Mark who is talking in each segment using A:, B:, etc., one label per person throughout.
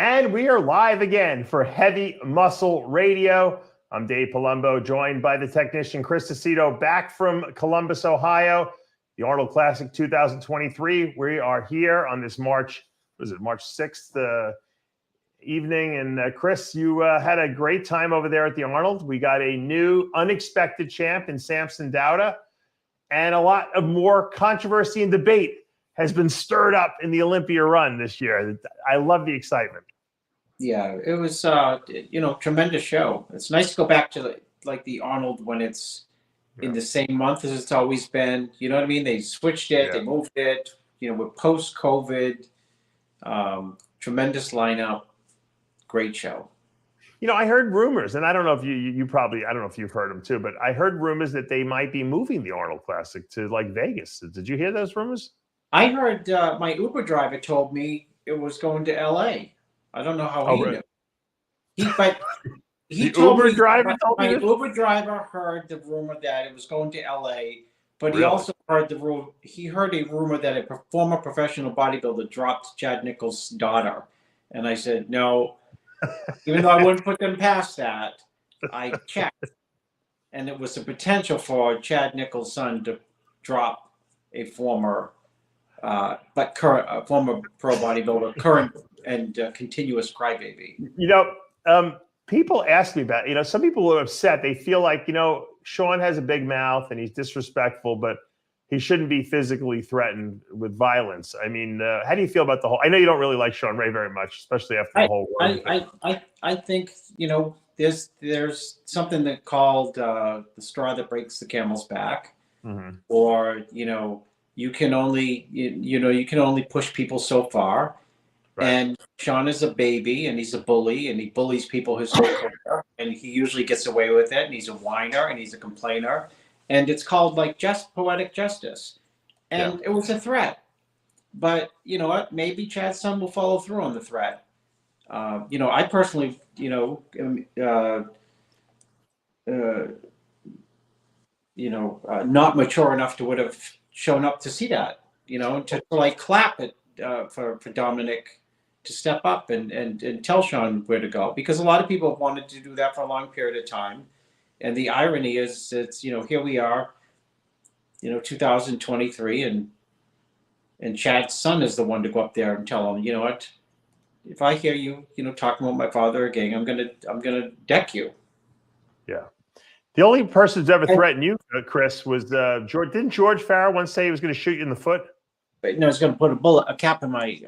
A: And we are live again for Heavy Muscle Radio. I'm Dave Palumbo, joined by the technician Chris Aceto, back from Columbus, Ohio. The Arnold Classic 2023. We are here on this March 6th evening. And Chris, you had a great time over there at the Arnold. We got a new unexpected champ in Sampson, and a lot of more controversy and debate has been stirred up in the Olympia run this year. I love the excitement.
B: Yeah, it was, tremendous show. It's nice to go back to the Arnold when it's in the same month as it's always been. You know what I mean? They switched it, they moved it, we're post-COVID, tremendous lineup, great show.
A: I heard rumors, and I don't know if you probably, I don't know if you've heard them too, but I heard rumors that they might be moving the Arnold Classic to Vegas. Did you hear those rumors?
B: I heard my Uber driver told me it was going to LA. I don't know how he knew. He told
A: Uber
B: me
A: driver told
B: my
A: me
B: Uber driver heard the rumor that it was going to LA, but he also heard a rumor that a former professional bodybuilder dropped Chad Nichols' daughter. And I said, no, even though I wouldn't put them past that, I checked. And it was a potential for Chad Nichols' son to drop a former former pro bodybuilder, current and continuous crybaby.
A: People ask me about, some people are upset. They feel like, Sean has a big mouth and he's disrespectful, but he shouldn't be physically threatened with violence. I mean, how do you feel about the whole? I know you don't really like Sean Ray very much, especially after the whole war.
B: I think, there's something that called the straw that breaks the camel's back, or you can only push people so far. Right. And Sean is a baby and he's a bully and he bullies people his whole career, and he usually gets away with it, and he's a whiner and he's a complainer, and it's called just poetic justice. And it was a threat, but you know what, maybe Chad's son will follow through on the threat. I personally not mature enough to would have shown up to see that, to clap it for Dominic to step up and tell Sean where to go, because a lot of people have wanted to do that for a long period of time. And the irony is, it's, here we are, 2023, and Chad's son is the one to go up there and tell him, what, if I hear you, talking about my father again, I'm gonna deck you. Yeah.
A: The only person who's ever threatened you, Chris, was George. Didn't George Farrell once say he was going to shoot you in the foot?
B: No, he's going to put a cap in my.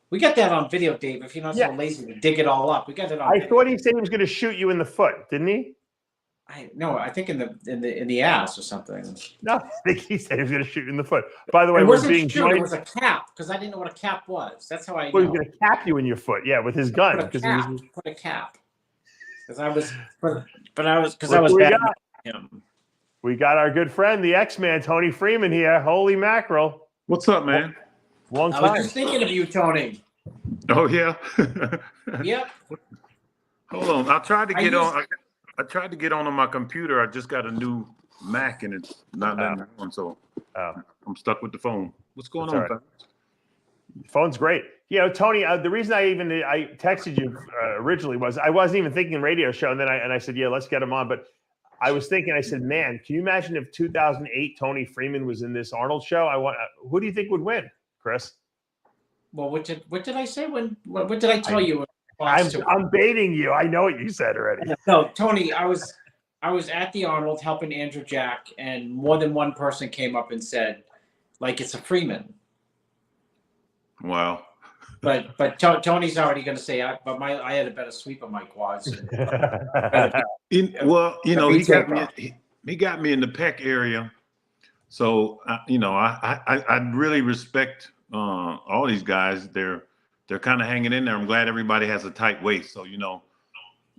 B: We got that on video, Dave. If you're not so lazy to dig it all up, we got it on.
A: I thought he said he was going to shoot you in the foot, didn't he?
B: I think in the ass or something.
A: No, I think he said he was going to shoot you in the foot. By the way,
B: it was a cap, because I didn't know what a cap was. That's how I.
A: Well, he was going to cap you in your foot, with his gun.
B: Put a cap. Because I was bad at him.
A: We got our good friend, the X-MAN Toney Freeman here. Holy mackerel!
C: What's up, man?
A: Long time.
B: I was just thinking of you, Tony.
C: Oh yeah.
B: Yep.
C: Hold on. I tried to get on my computer. I just got a new Mac and it's not letting me on, so I'm stuck with the phone. What's going on, fellas?
A: Phone's great. Tony, the reason I texted you originally was I wasn't even thinking radio show, and then I said, let's get him on. But I was thinking, I said, man, can you imagine if 2008 Toney Freeman was in this Arnold show? Who do you think would win, Chris?
B: Well, what did I say? What did I tell you?
A: I'm baiting you. I know what you said already.
B: No, Tony, I was at the Arnold helping Andrew Jack, and more than one person came up and said, it's a Freeman.
C: Wow.
B: But Tony's already going to say, I had a better sweep of my quads.
C: He got me in the pec area, so I really respect all these guys. They're kind of hanging in there. I'm glad everybody has a tight waist, so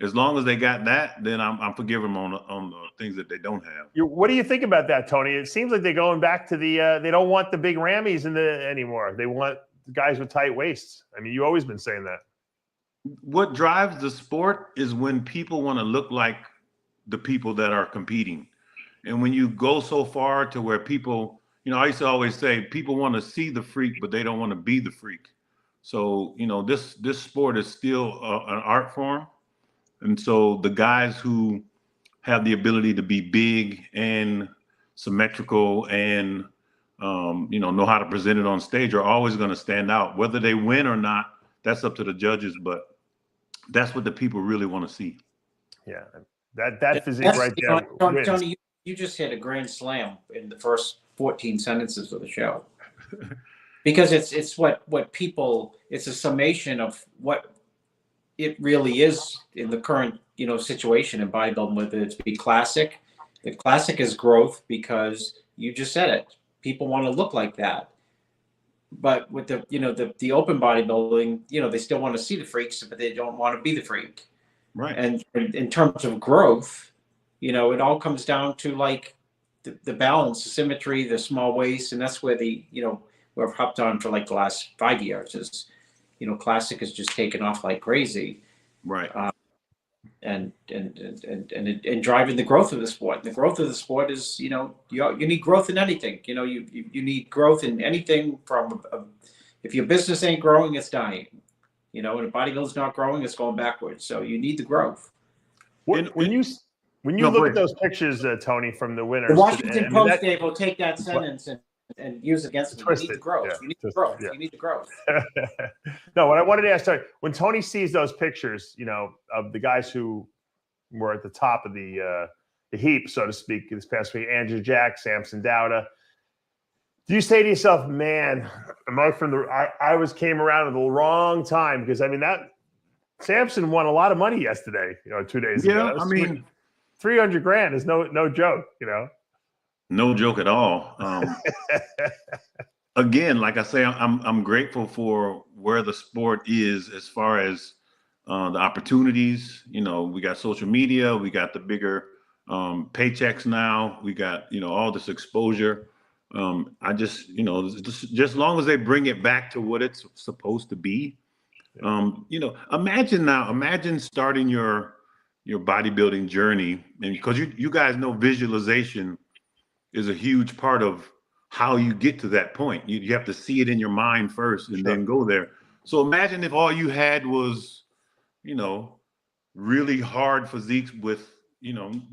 C: as long as they got that, then I'm forgive them on the things that they don't have.
A: What do you think about that, Tony? It seems like they're going back to the they don't want the big Ramys anymore. They want guys with tight waists. I mean, you've always been saying that.
C: What drives the sport is when people want to look like the people that are competing. And when you go so far to where people, I used to always say people want to see the freak, but they don't want to be the freak. So, you know, this sport is still an art form. And so the guys who have the ability to be big and symmetrical and, know how to present it on stage are always going to stand out. Whether they win or not, that's up to the judges, but that's what the people really want to see.
A: Yeah, that physique right there wins.
B: Tony, you just hit a grand slam in the first 14 sentences of the show. Because it's what people, it's a summation of what it really is in the current, situation in bodybuilding, whether it's be classic. The classic is growth because you just said it. People want to look like that. But with the open bodybuilding, they still want to see the freaks, but they don't want to be the freak.
C: Right.
B: And in terms of growth, it all comes down to like the balance, the symmetry, the small waist, and that's where we've hopped on for like the last 5 years is, classic has just taken off like crazy.
C: Right.
B: And driving the growth of the sport. The growth of the sport is, you need growth in anything. You need growth in anything from, if your business ain't growing, it's dying. And if bodybuilding's not growing, it's going backwards. So you need the growth.
A: When you look at those pictures, Tony, from the winners,
B: the Washington Post Dave will take that sentence and use it against them. You need the growth.
A: Yeah,
B: you need the growth. Yeah. You need the growth.
A: No, what I wanted to ask, Tony, when Tony sees those pictures, of the guys who were at the top of the heap, so to speak, this past week, Andrew Jack, Sampson Dowda, do you say to yourself, man, am I came around at the wrong time? Because that Sampson won a lot of money yesterday, 2 days ago.
C: Yeah,
A: 300 grand is no joke,
C: No joke at all. Again, like I say, I'm grateful for where the sport is as far as the opportunities. We got social media, we got the bigger paychecks now, we got all this exposure. I just as long as they bring it back to what it's supposed to be. Imagine starting your bodybuilding journey, and because you guys know visualization is a huge part of how you get to that point. You have to see it in your mind first and then go there. So imagine if all you had was, really hard physiques with,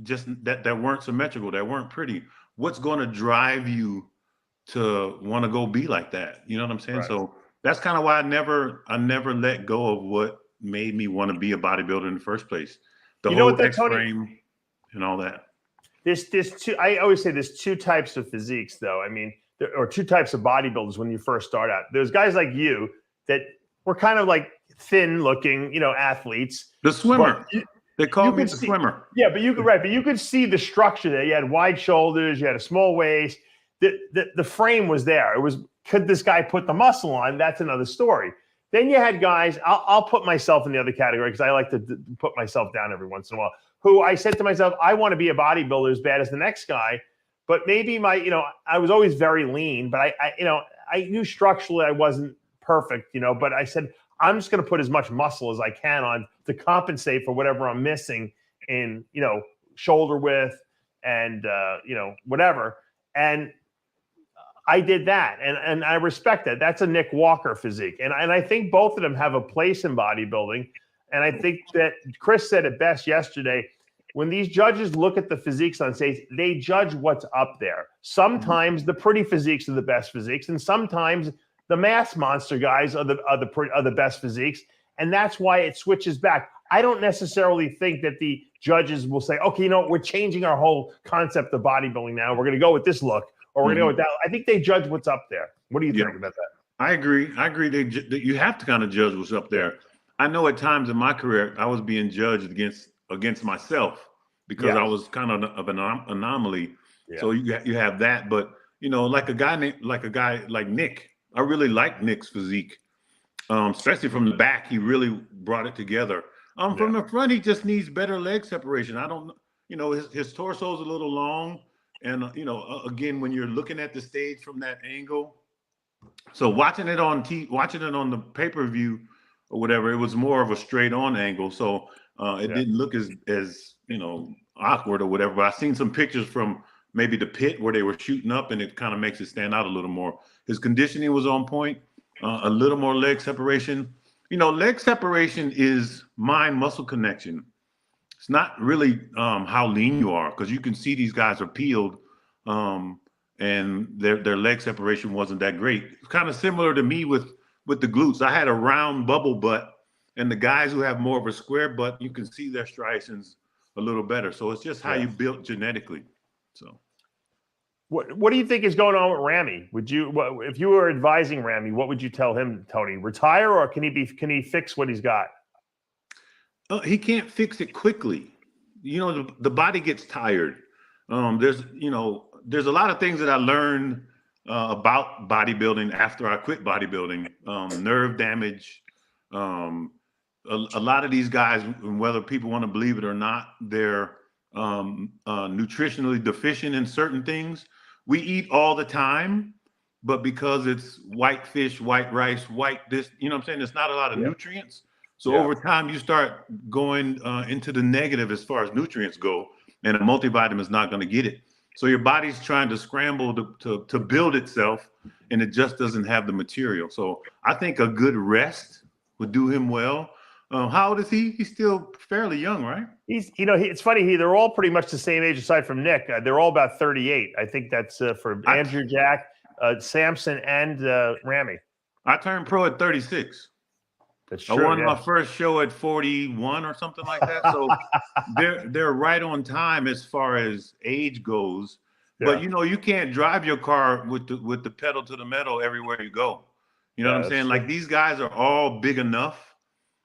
C: just that weren't symmetrical, that weren't pretty. What's going to drive you to want to go be like that? You know what I'm saying? Right. So that's kind of why I never let go of what made me want to be a bodybuilder in the first place. The whole X-frame and all that.
A: I always say there's two types of physiques, though. Or two types of bodybuilders when you first start out. There's guys like you that were kind of like thin looking, athletes.
C: The swimmer. They called me the swimmer.
A: Yeah, but you could see the structure there. You had wide shoulders, you had a small waist. The frame was there. It was, could this guy put the muscle on? That's another story. Then you had guys, I'll put myself in the other category because I like to put myself down every once in a while, who I said to myself, I want to be a bodybuilder as bad as the next guy, but maybe I was always very lean, but I knew structurally I wasn't perfect, but I said, I'm just going to put as much muscle as I can on to compensate for whatever I'm missing in, shoulder width and, whatever. And I did that, and I respect that. That's a Nick Walker physique, and I think both of them have a place in bodybuilding. And I think that Chris said it best yesterday. When these judges look at the physiques on stage, they judge what's up there. Sometimes the pretty physiques are the best physiques, and sometimes the mass monster guys are the best physiques, and that's why it switches back. I don't necessarily think that the judges will say, okay, we're changing our whole concept of bodybuilding now. We're going to go with this look. Or we're going to go with that. I think they judge what's up there. What do you think about that?
C: I agree. You have to kind of judge what's up there. I know at times in my career, I was being judged against myself because I was kind of an anomaly. Yeah. So you have that. But, like a guy like Nick, I really like Nick's physique, especially from the back. He really brought it together. From the front, he just needs better leg separation. I don't his torso is a little long. And, again, when you're looking at the stage from that angle, so watching it on the pay-per-view or whatever, it was more of a straight on angle. So it didn't look as awkward or whatever. But I've seen some pictures from maybe the pit where they were shooting up, and it kind of makes it stand out a little more. His conditioning was on point. a little more leg separation. You know, leg separation is mind-muscle connection. It's not really how lean you are, because you can see these guys are peeled, and their leg separation wasn't that great. It's kind of similar to me with the glutes. I had a round bubble butt, and the guys who have more of a square butt, you can see their striations a little better. So it's just how you built genetically. So.
A: What do you think is going on with Ramy? Would you, if you were advising Ramy, what would you tell him, Tony? Retire, or can he fix what he's got?
C: He can't fix it quickly. You know, the body gets tired. There's a lot of things that I learned about bodybuilding after I quit bodybuilding. Nerve damage. A lot of these guys, whether people want to believe it or not, they're nutritionally deficient in certain things. We eat all the time, but because it's white fish, white rice, white this, you know what I'm saying? There's not a lot of nutrients. So over time, you start going into the negative as far as nutrients go, and a multivitamin is not going to get it. So your body's trying to scramble to build itself, and it just doesn't have the material. So I think a good rest would do him well. How old is he? He's still fairly young, right?
A: He's, it's funny. They're all pretty much the same age, aside from Nick. They're all about 38. I think that's for Andrew, Jack, Sampson, and Ramy.
C: I turned pro at 36.
A: That's true.
C: I won my first show at 41 or something like that. So they're right on time as far as age goes. Yeah. But you can't drive your car with the pedal to the metal everywhere you go. You know what I'm saying? True. Like, these guys are all big enough.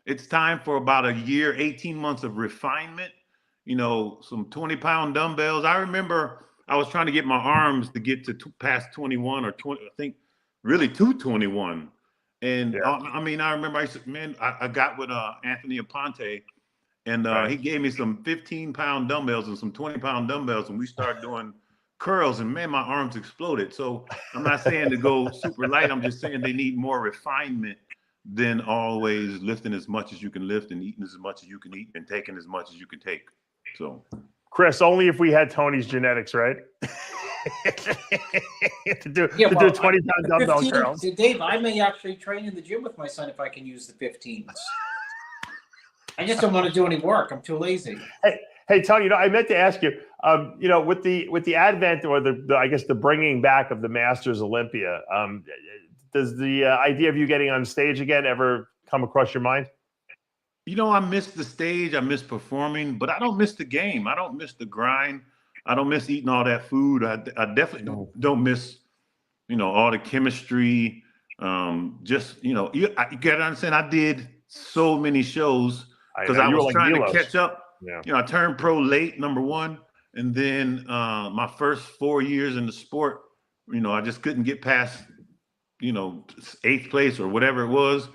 C: It's time for about a year, 18 months of refinement, some 20-pound dumbbells. I remember I was trying to get my arms to get to past 21 or 20, I think really 221. And I remember I got with Anthony Aponte, and he gave me some 15-pound dumbbells and some 20-pound dumbbells, and we started doing curls, and man, my arms exploded. So I'm not saying to go super light. I'm just saying they need more refinement than always lifting as much as you can lift and eating as much as you can eat and taking as much as you can take. So,
A: Chris, only if we had Tony's genetics, right? to do 20-pound dumbbell curls.
B: Dave, I may actually train in the gym with my son if I can use the 15s. I just don't want to do any work. I'm too lazy.
A: Hey, Tony, I meant to ask you, with the advent, or the bringing back of the Masters Olympia, does the idea of you getting on stage again ever come across your mind?
C: I miss the stage. I miss performing, but I don't miss the game. I don't miss the grind. I don't miss eating all that food. I definitely don't miss, all the chemistry. You got to understand, I did so many shows because I was trying to catch up. Yeah. I turned pro late, number one. And then my first 4 years in the sport, I just couldn't get past, 8th place or whatever it was.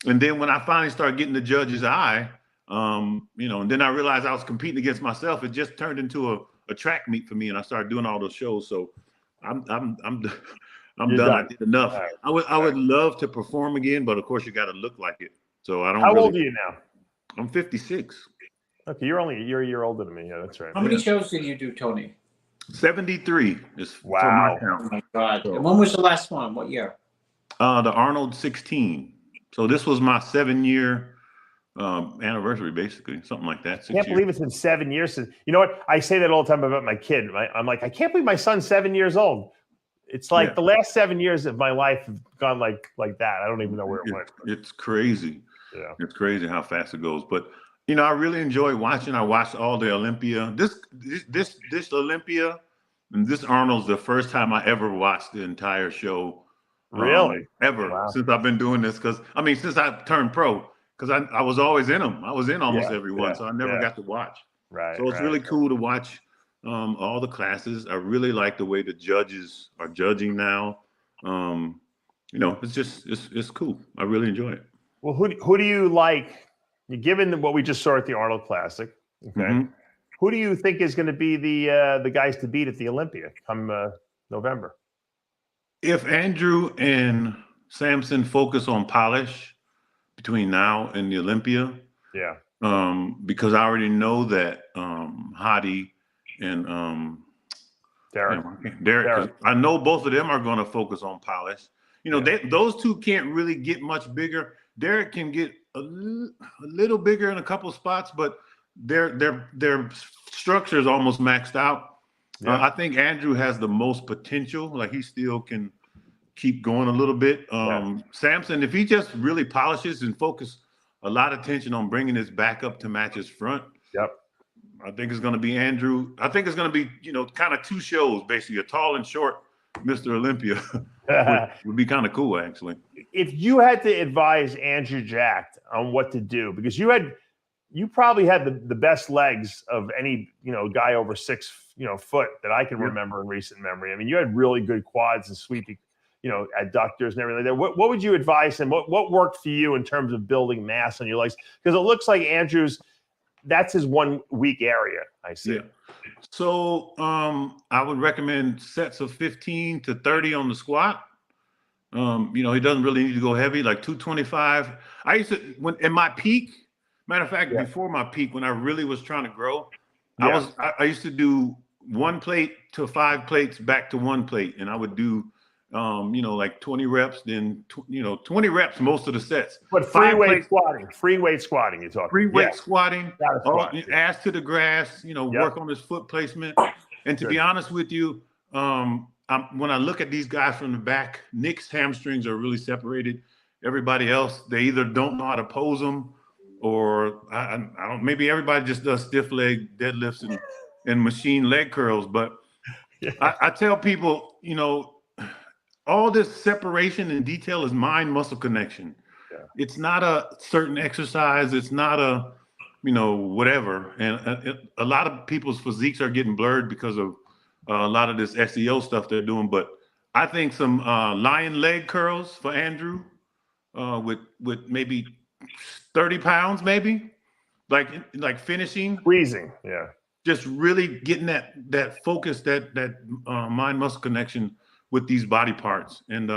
C: And then when I finally started getting the judge's eye, and then I realized I was competing against myself. It just turned into a track meet for me, and I started doing all those shows. So I'm done. I did enough. Right. I would love to perform again, but of course you got to look like it. So I don't.
A: How old are you now?
C: I'm 56.
A: Okay, you're a year older than me. Yeah, that's right.
B: How many shows did you do, Tony?
C: 73 is
A: wow.
C: For my count.
B: Oh my God! So, and when was the last one? What year?
C: The Arnold 16. So this was my 7-year anniversary, basically, something like that.
A: I can't believe it's been 7 years since. You know what? I say that all the time about my kid. I'm like, I can't believe my son's 7 years old. It's like the last 7 years of my life have gone like that. I don't even know where it went.
C: It's crazy.
A: Yeah,
C: it's crazy how fast it goes. But I really enjoy watching. I watched all the Olympia. This Olympia and this Arnold's the first time I ever watched the entire show.
A: Really?
C: Ever. Wow. Since I've been doing this, since I turned pro, because I was always in them. I was in almost every one, so I never got to watch.
A: Right.
C: So it's really cool to watch all the classes. I really like the way the judges are judging now. It's cool. I really enjoy it.
A: Well, who do you like? Given what we just saw at the Arnold Classic, okay, mm-hmm. Who do you think is going to be the guys to beat at the Olympia come November?
C: If Andrew and Sampson focus on polish between now and the Olympia, because I already know that Hadi and Derek. I know both of them are going to focus on polish. You know, those two can't really get much bigger. Derek can get a little bigger in a couple spots, but their structure is almost maxed out. Yeah. I think Andrew has the most potential. Like, he still can keep going a little bit. Sampson, if he just really polishes and focus a lot of attention on bringing his back up to match his front.
A: Yep.
C: I think it's going to be Andrew. I think it's going to be, you know, kind of two shows, basically, a tall and short Mr. Olympia. would be kind of cool, actually.
A: If you had to advise Andrew Jack on what to do, because you probably had the best legs of any, you know, guy over 6 foot that I can remember in recent memory. I mean, you had really good quads and sweeping, you know, adductors and everything like that. What would you advise him? What worked for you in terms of building mass on your legs? Because it looks like Andrew's, that's his one weak area, I see.
C: Yeah. So I would recommend sets of 15 to 30 on the squat. You know, he doesn't really need to go heavy, like 225. I used to, when in my peak, matter of fact, before my peak, when I really was trying to grow, I used to do 1 plate to 5 plates back to 1 plate. And I would do, you know, like 20 reps, then, 20 reps most of the sets.
A: But free weight squatting, you're talking.
C: Free weight squatting, ass to the grass, you know, work on his foot placement. And to be honest with you, when I look at these guys from the back, Nick's hamstrings are really separated. Everybody else, they either don't know how to pose them, or I don't. Maybe everybody just does stiff leg deadlifts and machine leg curls. But I tell people, you know, all this separation and detail is mind-muscle connection. Yeah. It's not a certain exercise. It's not a, you know, whatever. And a lot of people's physiques are getting blurred because of a lot of this SEO stuff they're doing. But I think some lion leg curls for Andrew with maybe 30 pounds, maybe, like finishing.
A: Squeezing, yeah.
C: Just really getting that focus, that mind-muscle connection with these body parts. And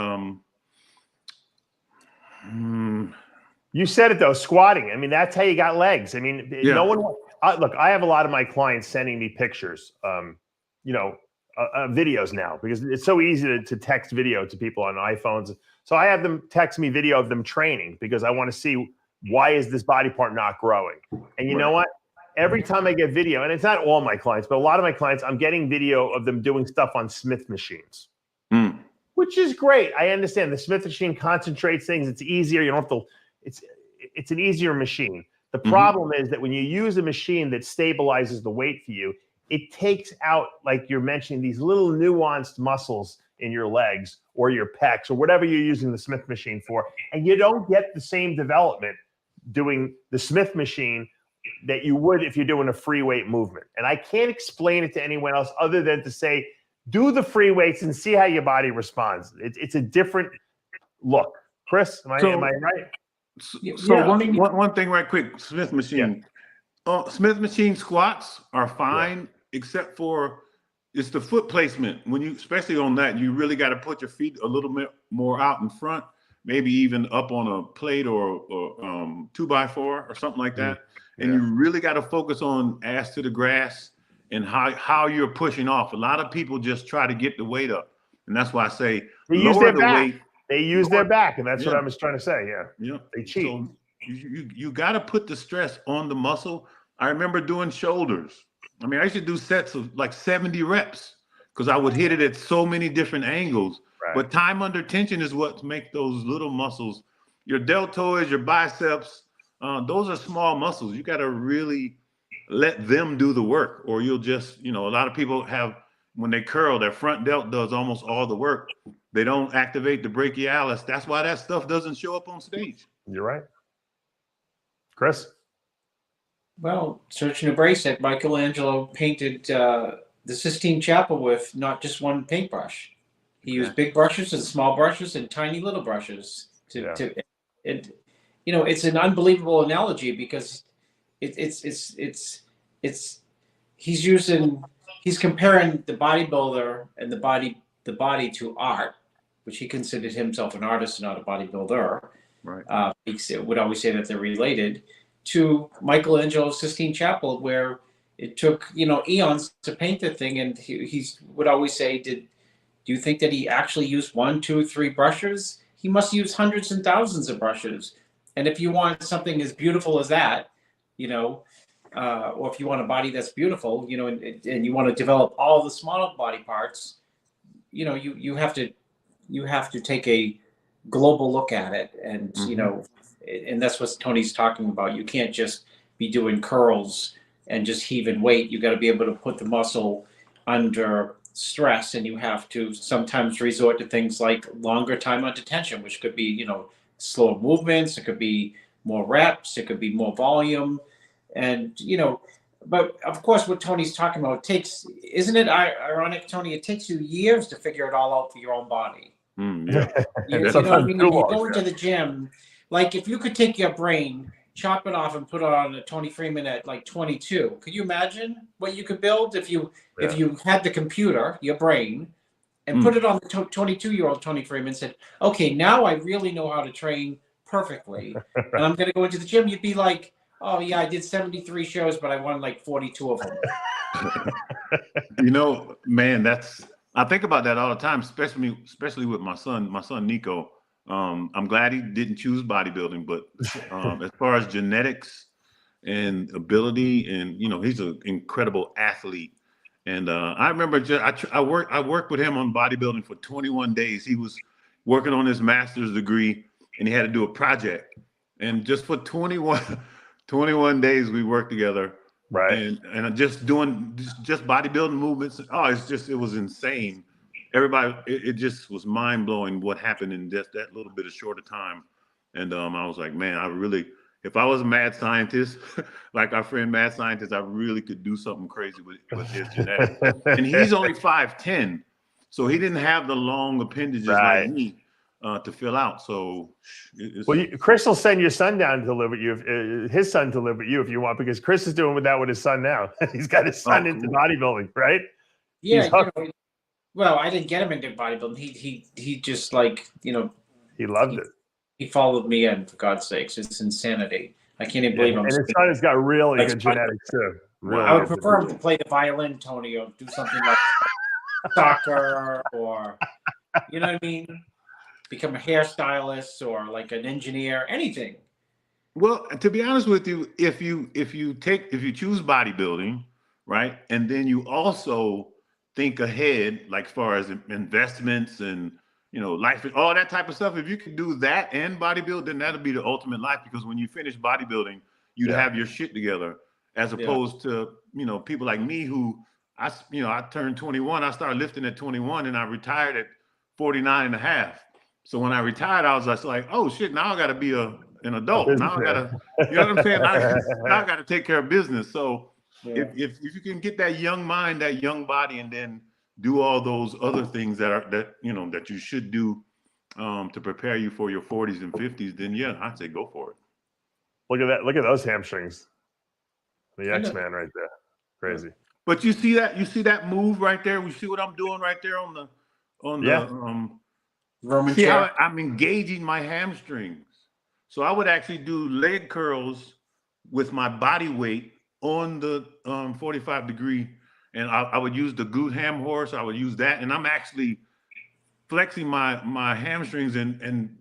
A: you said it though, squatting. I mean, that's how you got legs. I mean, no one. Look, I have a lot of my clients sending me pictures, videos now, because it's so easy to text video to people on iPhones. So I have them text me video of them training because I want to see, why is this body part not growing? And you know what? Every time I get video, and it's not all my clients, but a lot of my clients, I'm getting video of them doing stuff on Smith machines. Which is great. I understand the Smith machine concentrates things. It's easier. You don't have to. It's an easier machine. The problem is that when you use a machine that stabilizes the weight for you, it takes out, like you're mentioning, these little nuanced muscles in your legs or your pecs or whatever you're using the Smith machine for, and you don't get the same development doing the Smith machine that you would if you're doing a free weight movement. And I can't explain it to anyone else other than to say, do the free weights and see how your body responds. It's a different look. Chris, am I right?
C: So one thing right quick, Smith machine. Smith machine squats are fine, except for it's the foot placement. When you, especially on that, you really got to put your feet a little bit more out in front, maybe even up on a plate or 2x4 or something like that. And you really got to focus on ass to the grass and how you're pushing off. A lot of people just try to get the weight up. And that's why I say
A: they use their back. They use their back. And that's what I was trying to say. Yeah. They cheat.
C: So you got to put the stress on the muscle. I remember doing shoulders. I mean, I used to do sets of like 70 reps because I would hit it at so many different angles. Right. But time under tension is what makes those little muscles, your deltoids, your biceps, those are small muscles. You got to really let them do the work, or you'll just, a lot of people have, when they curl, their front delt does almost all the work. They don't activate the brachialis. That's why that stuff doesn't show up on stage.
A: You're right. Chris?
B: Well, Search and Embrace it. Michelangelo painted the Sistine Chapel with not just one paintbrush. He used big brushes and small brushes and tiny little brushes. It's an unbelievable analogy because he's comparing the bodybuilder and the body to art, which he considered himself an artist, not a bodybuilder.
C: Right.
B: He would always say that they're related, to Michelangelo's Sistine Chapel, where it took eons to paint the thing, and he would always say, did Do you think that he actually used 1, 2, 3 brushes? He must use hundreds and thousands of brushes. And if you want something as beautiful as that, or if you want a body that's beautiful, and you want to develop all the small body parts, you have to take a global look at it, and and that's what Tony's talking about. You can't just be doing curls and just heaving weight. You got to be able to put the muscle under stress, and you have to sometimes resort to things like longer time on detention, which could be slower movements, it could be more reps, it could be more volume, and but of course what Tony's talking about isn't it ironic, Tony? It takes you years to figure it all out for your own body.
C: Yeah.
B: You know what I mean? If you go into the gym, like if you could take your brain, chop it off, and put it on a Toney Freeman at like 22, could you imagine what you could build if you had the computer, your brain, and put it on the 22-year-old Toney Freeman and said, okay, now I really know how to train perfectly, and I'm going to go into the gym? You'd be like, oh yeah, I did 73 shows, but I won like 42 of them.
C: Man, I think about that all the time, especially with my son Nico. I'm glad he didn't choose bodybuilding, but as far as genetics and ability, and he's an incredible athlete. And I remember I worked with him on bodybuilding for 21 days. He was working on his master's degree, and he had to do a project. And just for 21 days, we worked together.
A: Right.
C: And just doing just bodybuilding movements. Oh, it was insane. Everybody, it just was mind blowing what happened in just that little bit of shorter time. And I was like, man, if I was a mad scientist, like our friend Mad Scientist, I really could do something crazy with his genetics. And he's only 5'10", so he didn't have the long appendages like me to fill out. So,
A: Chris will send your son down to live with you, his son to live with you if you want, because Chris is doing that with his son now. He's got his son into bodybuilding, right?
B: Yeah. Well, I didn't get him into bodybuilding. He just
A: he loved it.
B: He followed me in, for God's sakes. It's insanity. I can't even believe him.
A: And his son has got really good genetics too. Really
B: I would prefer him to play the violin, Tony, or do something like soccer, or you know what I mean? Become a hairstylist or like an engineer, anything.
C: Well, to be honest with you, if you choose bodybuilding, right, and then you also think ahead, like as far as investments and life, all that type of stuff. If you can do that and bodybuild, then that'll be the ultimate life. Because when you finish bodybuilding, you'd have your shit together, as opposed to people like me who I turned 21. I started lifting at 21, and I retired at 49 and a half. So when I retired, I was just like, oh shit, now I got to be an adult. Now I got to, you know what I'm saying? Now I got to take care of business. So if you can get that young mind, that young body, and then do all those other things that you should do to prepare you for your 40s and 50s, then I'd say go for it.
A: Look at that! Look at those hamstrings. The X-Man right there, crazy.
C: But you see that move right there. You see what I'm doing right there on the
B: Roman chair.
C: I'm engaging my hamstrings. So I would actually do leg curls with my body weight on the 45 degree. And I would use the Goot Ham horse. I would use that. And I'm actually flexing my hamstrings and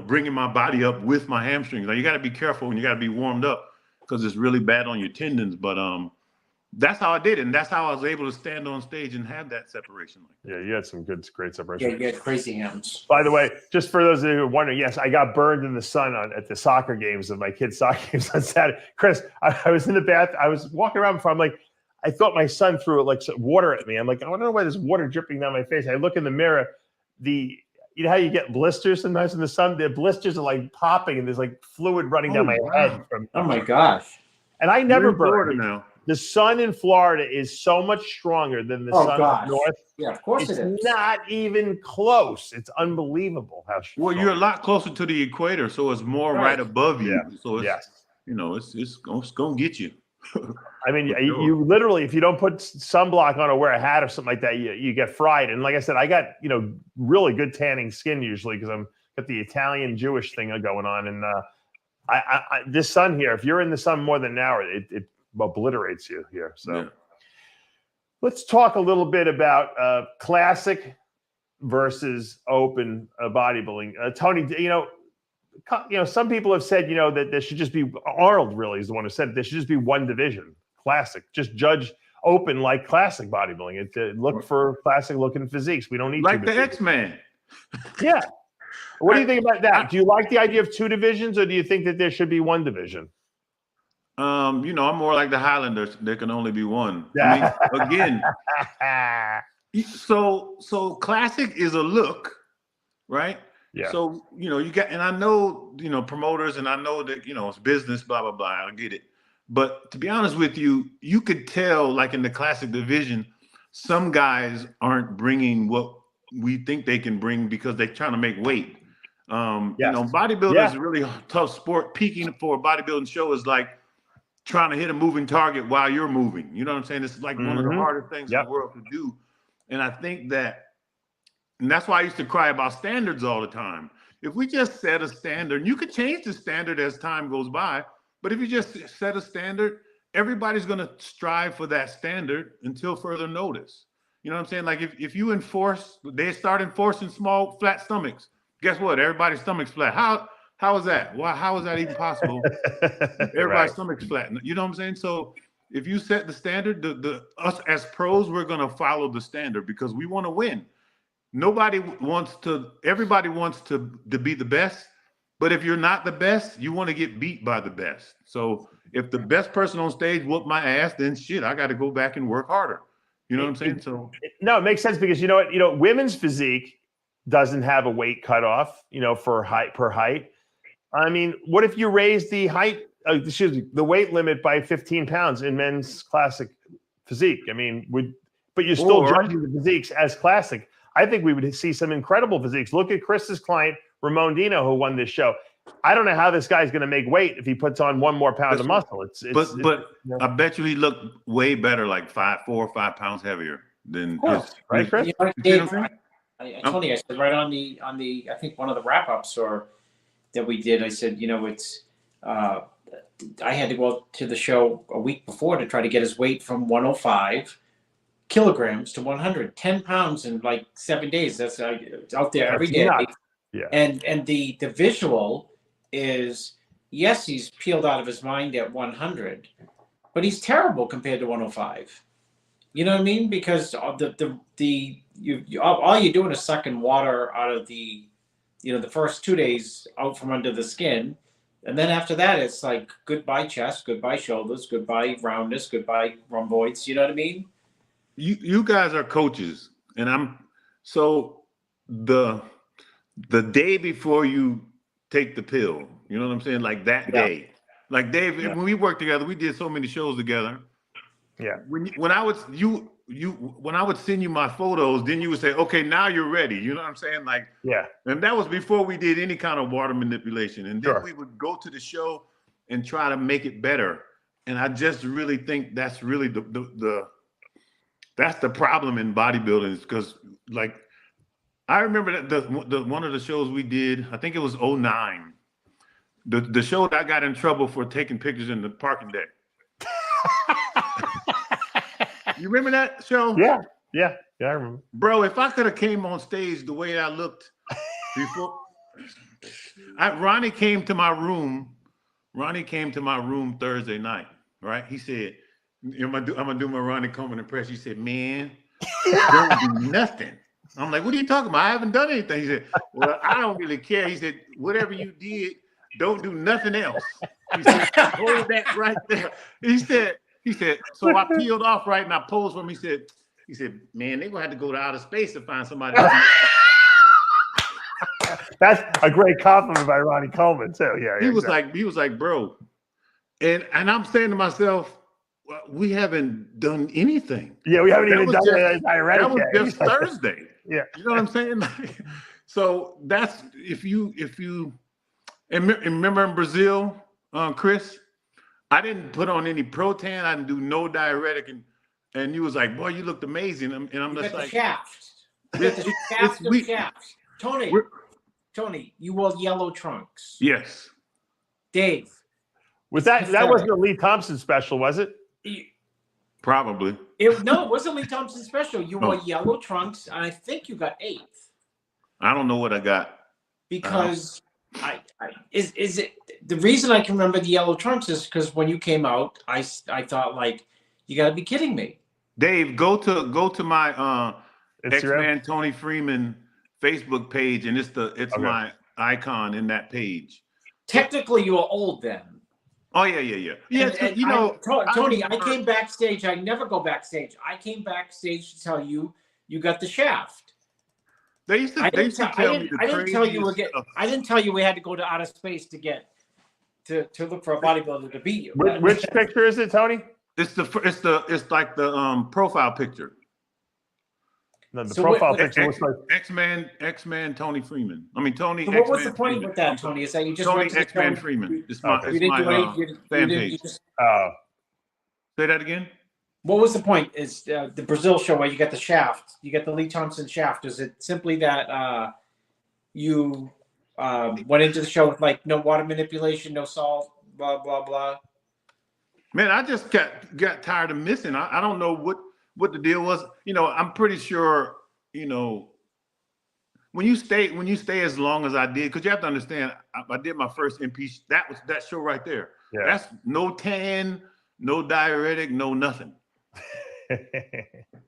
C: bringing my body up with my hamstrings. Now, you got to be careful and you got to be warmed up because it's really bad on your tendons. But that's how I did it. And that's how I was able to stand on stage and have that separation.
A: Yeah, you had some great separation.
B: Yeah, you had crazy hams.
A: By the way, just for those of you who are wondering, yes, I got burned in the sun at the soccer games of my kids' soccer games on Saturday. Chris, I was in the bath. I was walking around before. I'm like, I thought my son threw like some water at me. I'm like, I don't know why there's water dripping down my face. I look in the mirror. You know how you get blisters sometimes in the sun? The blisters are like popping, and there's like fluid running down my head.
B: Oh my gosh!
A: And I never burned.
C: Now.
A: The sun in Florida is so much stronger than the sun up north.
B: Yeah, of course it is.
A: It's not even close. It's unbelievable how strong.
C: Well, you're a lot closer to the equator, so it's more right above you. Yeah. So it's gonna get you.
A: I mean, you literally, if you don't put sunblock on or wear a hat or something like that, you get fried. And like I said, I got really good tanning skin usually because I'm got the Italian Jewish thing going on. And this sun here, if you're in the sun more than an hour, it obliterates you here. So let's talk a little bit about Classic. versus open bodybuilding. Tony, some people have said, that there should just be, Arnold really is the one who said there should just be one division, classic. Just judge open like classic bodybuilding. Look for classic looking physiques. We don't need
C: like the X-Man.
A: Yeah. What do you think about that? Do you like the idea of two divisions, or do you think that there should be one division?
C: I'm more like the Highlanders. There can only be one. I mean, again, so classic is a look, right?
A: Yeah.
C: So, you got, and I know, promoters, and I know that, it's business, blah, blah, blah. I get it. But to be honest with you, you could tell, like in the classic division, some guys aren't bringing what we think they can bring because they're trying to make weight. Bodybuilding is a really tough sport. Peaking for a bodybuilding show is like trying to hit a moving target while you're moving. You know what I'm saying? It's like one of the hardest things in the world to do. And I think and that's why I used to cry about standards all the time. If we just set a standard, and you could change the standard as time goes by, but if you just set a standard, everybody's going to strive for that standard until further notice. You know what I'm saying? Like if you they start enforcing small flat stomachs, guess what? Everybody's stomach's flat. How is that? Why? How is that even possible? Everybody's stomach's flat. You know what I'm saying? So if you set the standard, us as pros, we're going to follow the standard because we want to win. Everybody wants to be the best, but if you're not the best, you want to get beat by the best. So if the best person on stage whooped my ass, then shit, I got to go back and work harder. You know what I'm saying? So
A: no, it makes sense because women's physique doesn't have a weight cutoff, for height per height. I mean, what if you raise the the weight limit by 15 pounds in men's classic physique? I mean, but you're still judging the physiques as classic. I think we would see some incredible physiques. Look at Chris's client, Ramon Dino, who won this show. I don't know how this guy's going to make weight if he puts on one more pound of muscle.
C: But I bet you he looked way better, like 4 or 5 pounds heavier than his,
A: right, Chris?
B: Tony, I said right on the I think one of the wrap-ups that we did, I said, it's I had to go to the show a week before to try to get his weight from 105 kilograms to 110 pounds in like 7 days. That's out there every day.
A: Yeah.
B: And the visual is, yes, he's peeled out of his mind at 100, but he's terrible compared to 105. You know what I mean? Because all you're doing is sucking water out of the first 2 days out from under the skin. And then after that, it's like goodbye chest, goodbye shoulders, goodbye roundness, goodbye rhomboids. You know what I mean?
C: You guys are coaches, and the day before you take the pill, you know what I'm saying? Like that day, like Dave, when we worked together, we did so many shows together.
A: Yeah.
C: When I would send you my photos, then you would say, okay, now you're ready. You know what I'm saying? Like,
A: yeah.
C: And that was before we did any kind of water manipulation. And then we would go to the show and try to make it better. And I just really think that's really that's the problem in bodybuilding, is because, like, I remember that one of the shows we did, I think it was 2009. The show that I got in trouble for taking pictures in the parking deck. You remember that show?
A: Yeah, I remember.
C: Bro, if I could have came on stage the way I looked before, Ronnie came to my room Thursday night, right? He said, I'm gonna do my Ronnie Coleman impression. He said, man, don't do nothing. I'm like, what are you talking about? I haven't done anything. He said, well, I don't really care. He said, whatever you did, don't do nothing else. He said, hold that right there. He said, so I peeled off right and I posed for him. He said, man, they're gonna have to go to outer space to find somebody.
A: That's a great compliment by Ronnie Coleman too. Yeah.
C: He was like, bro. And I'm saying to myself, well, we haven't done anything.
A: Yeah, we haven't even done it.
C: That was just Thursday.
A: Yeah.
C: You know what I'm saying? So that's if you and remember in Brazil, Chris, I didn't put on any Protan, I didn't do no diuretic, and you was like, boy, you looked amazing. And I'm just like,
B: shaft. Tony, you wore yellow trunks.
C: Yes.
B: Dave.
A: That wasn't a Lee Thompson special, was it?
C: Probably.
B: No, it wasn't Lee Thompson special. You wore yellow trunks, and I think you got 8th.
C: I don't know what I got.
B: Because is it the reason I can remember the yellow trunks is because when you came out, I thought like, you got to be kidding me.
C: Dave, go to my
A: Instagram?
C: X-MAN Toney Freeman Facebook page, and it's
A: Okay.
C: my icon in that page.
B: Technically, you were old then.
C: Oh yeah.
B: And
C: You know,
B: Tony, I came backstage. I never go backstage. I came backstage to tell you got the shaft.
C: They used to tell me the craziest stuff.
B: I didn't tell you we had to go to outer space to get to look for a bodybuilder to beat you.
A: Which picture is it, Tony?
C: It's like the profile picture.
A: No, the profile picture looks like
C: X-Man Toney Freeman. I mean Tony.
B: So what was the point with that, Tony? Is that you just
C: Tony
B: went to the
C: X-Man
B: show?
C: Freeman? It's
B: You didn't do any.
C: fan page. Say that again.
B: What was the point? Is the Brazil show where you get the shaft? You get the Lee Thompson shaft. Is it simply that you went into the show with like no water manipulation, no salt, blah blah blah?
C: Man, I just got tired of missing. I don't know what the deal was. You know, I'm pretty sure, you know, when you stay as long as I did, because you have to understand, I did my first MP. That was that show right there.
A: Yeah.
C: That's no tan, no diuretic, no nothing.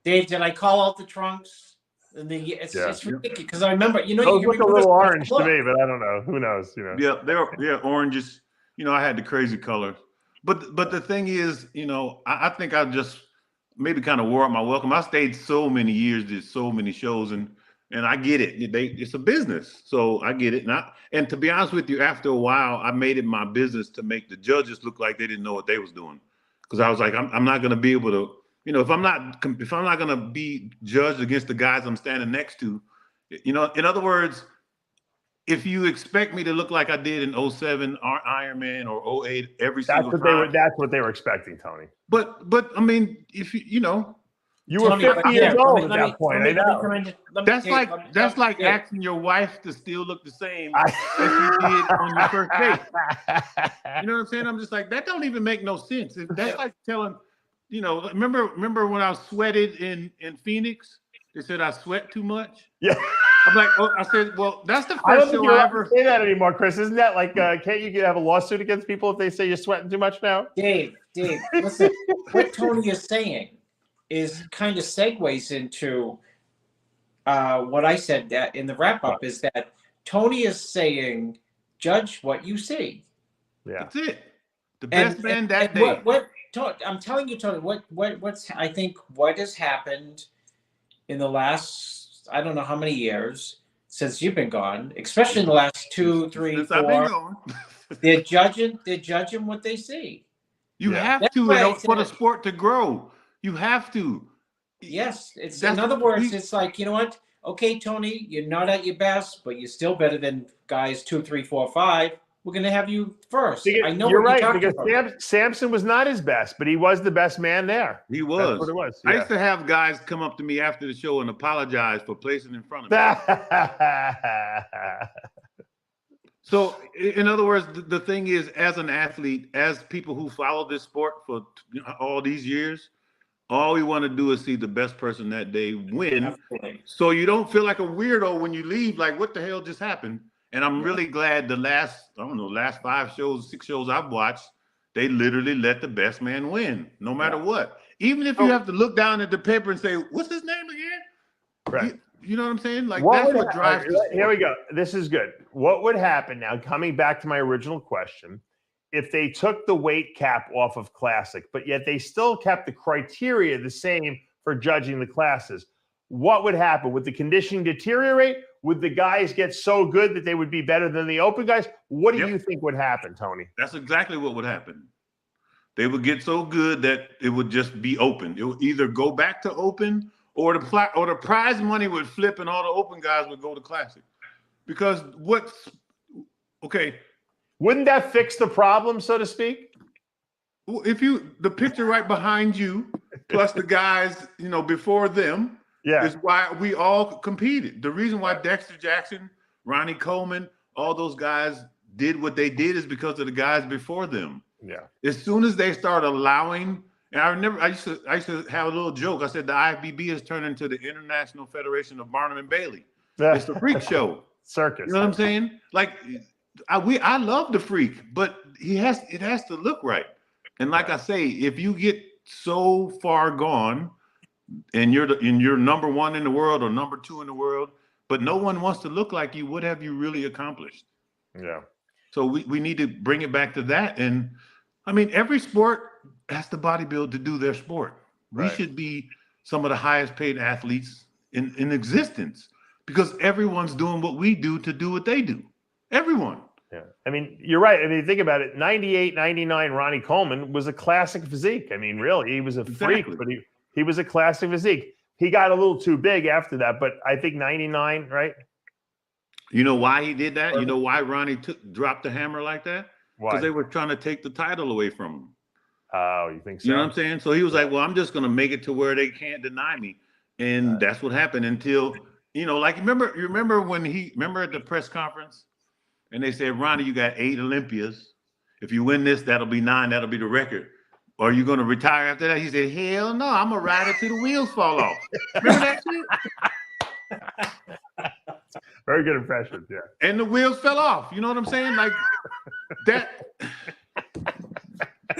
B: Dave, did I call out the trunks? And it's ridiculous because I remember, you know,
A: those
B: you
A: look a little orange to me, but I don't know. Who knows? You know.
C: Yeah, they're oranges. You know, I had the crazy colors. But the thing is, you know, I think I just maybe kind of wore out my welcome. I stayed so many years, did so many shows, and I get it. It's a business, so I get it. And to be honest with you, after a while, I made it my business to make the judges look like they didn't know what they was doing, because I was like, I'm not going to be able to, you know, if I'm not going to be judged against the guys I'm standing next to, you know, in other words, if you expect me to look like I did in 07 Ironman or 08 every single time.
A: That's what they were expecting, Tony.
C: But I mean, if you know.
A: You were 50 years old at that point. I know.
C: That's like asking your wife to still look the same as you did on your first date. You know what I'm saying? I'm just like, that don't even make no sense. That's like telling, you know, remember when I sweated in Phoenix? They said I sweat too much.
A: Yeah.
C: I'm like, oh, I said, well, that's the
A: I don't
C: first
A: think
C: show
A: you're
C: I
A: allowed
C: ever
A: to say that anymore, Chris. Isn't that like, can't you have a lawsuit against people if they say you're sweating too much now?
B: Dave, listen, what Tony is saying is kind of segues into what I said that in the wrap up is that Tony is saying, judge what you see.
A: Yeah.
C: That's it. The best man that day.
B: I'm telling you, Tony, what's I think what has happened in the last, I don't know how many years since you've been gone, especially in the last 2, 3,
C: Since
B: 4.
C: I've been gone.
B: They're judging what they see.
C: You have to for the sport to grow. You have to.
B: Yes, in other words, it's like, you know what? Okay, Tony, you're not at your best, but you're still better than guys 2, 3, 4, 5. We're going to have you first.
A: Because,
B: I know
A: you're
B: what
A: right,
B: you're
A: because
B: about.
A: Samson was not his best, but he was the best man there.
C: He was.
A: That's what it was.
C: I
A: Yeah.
C: used to have guys come up to me after the show and apologize for placing in front of me. So, in other words, the thing is, as an athlete, as people who follow this sport for all these years, all we want to do is see the best person that day win.
B: Absolutely.
C: So you don't feel like a weirdo when you leave, like, what the hell just happened? And I'm really glad the last 5 shows, 6 shows I've watched, they literally let the best man win, no matter what. Even if you have to look down at the paper and say, what's his name again?
A: Right.
C: You know what I'm saying? Like, that's what drives this.
A: Here we go. This is good. What would happen now, coming back to my original question, if they took the weight cap off of Classic, but yet they still kept the criteria the same for judging the classes? What would happen? Would the conditioning deteriorate? Would the guys get so good that they would be better than the open guys? What do you think would happen, Tony?
C: That's exactly what would happen. They would get so good that it would just be open. It would either go back to open, or the prize money would flip and all the open guys would go to Classic. Because
A: wouldn't that fix the problem, so to speak?
C: If the picture right behind you, plus the guys, before them, is why we all competed. The reason why Dexter Jackson, Ronnie Coleman, all those guys did what they did is because of the guys before them.
A: Yeah.
C: As soon as they start allowing, and I used to have a little joke. I said the IFBB has turned into the International Federation of Barnum and Bailey. It's the freak show.
A: Circus.
C: You know what I'm saying? Like, I love the freak, but it has to look right. And like I say, if you get so far gone and you're number one in the world or number two in the world, but no one wants to look like you, what have you really accomplished?
A: Yeah.
C: So we need to bring it back to that. And I mean, every sport has to bodybuild to do their sport.
A: Right.
C: We should be some of the highest paid athletes in existence because everyone's doing what we do to do what they do. Everyone.
A: Yeah. I mean, you're right. I mean, think about it. 98, 99, Ronnie Coleman was a classic physique. I mean, really, he was a freak, but he was a classic physique. He got a little too big after that, but I think 99, right?
C: You know why he did that? You know why Ronnie dropped the hammer like that?
A: Why?
C: Because they were trying to take the title away from him.
A: Oh, you think so?
C: You know what I'm saying? So he was like, well, I'm just going to make it to where they can't deny me. And that's what happened until, you know, like, you remember at the press conference and they said, Ronnie, you got 8 Olympias. If you win this, that'll be 9. That'll be the record. Are you going to retire after that? He said, hell no, I'm going to ride it till the wheels fall off. Remember that shit?
A: Very good impression, yeah.
C: And the wheels fell off. You know what I'm saying? Like that.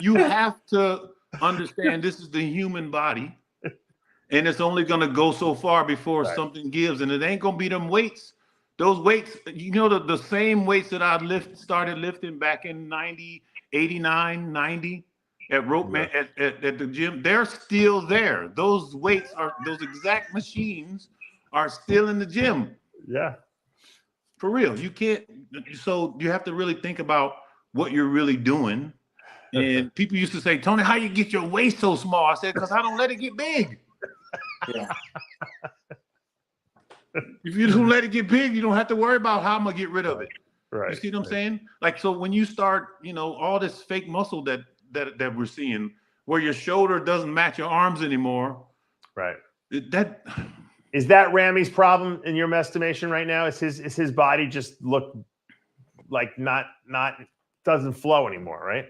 C: You have to understand this is the human body. And it's only going to go so far before something gives. And it ain't going to be them weights. Those weights, you know, the same weights that I started lifting back in 90, 89, 90 at at the gym, they're still there. Those weights those exact machines are still in the gym.
A: Yeah.
C: For real. You can't, so you have to really think about what you're really doing. And people used to say, Tony, how you get your waist so small? I said, because I don't let it get big.
B: Yeah.
C: If you don't let it get big, you don't have to worry about how I'm gonna get rid of it.
A: Right.
C: You see what I'm saying? Like, so when you start, you know, all this fake muscle that we're seeing, where your shoulder doesn't match your arms anymore.
A: Right.
C: Is
A: that Ramy's problem in your estimation right now? Is his body just look like not doesn't flow anymore, right?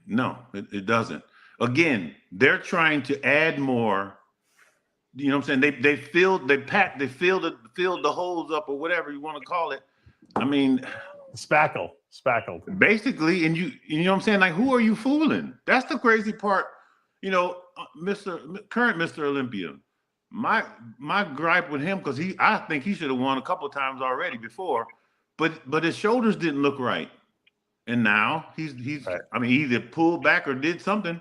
C: No, it doesn't. Again, they're trying to add more. You know what I'm saying? They filled the holes up or whatever you want to call it. I mean,
A: spackled.
C: Basically, and you know what I'm saying? Like, who are you fooling? That's the crazy part. You know, current Mr. Olympia. My gripe with him, because I think he should have won a couple of times already before, but his shoulders didn't look right. And now he's right. I mean, he either pulled back or did something.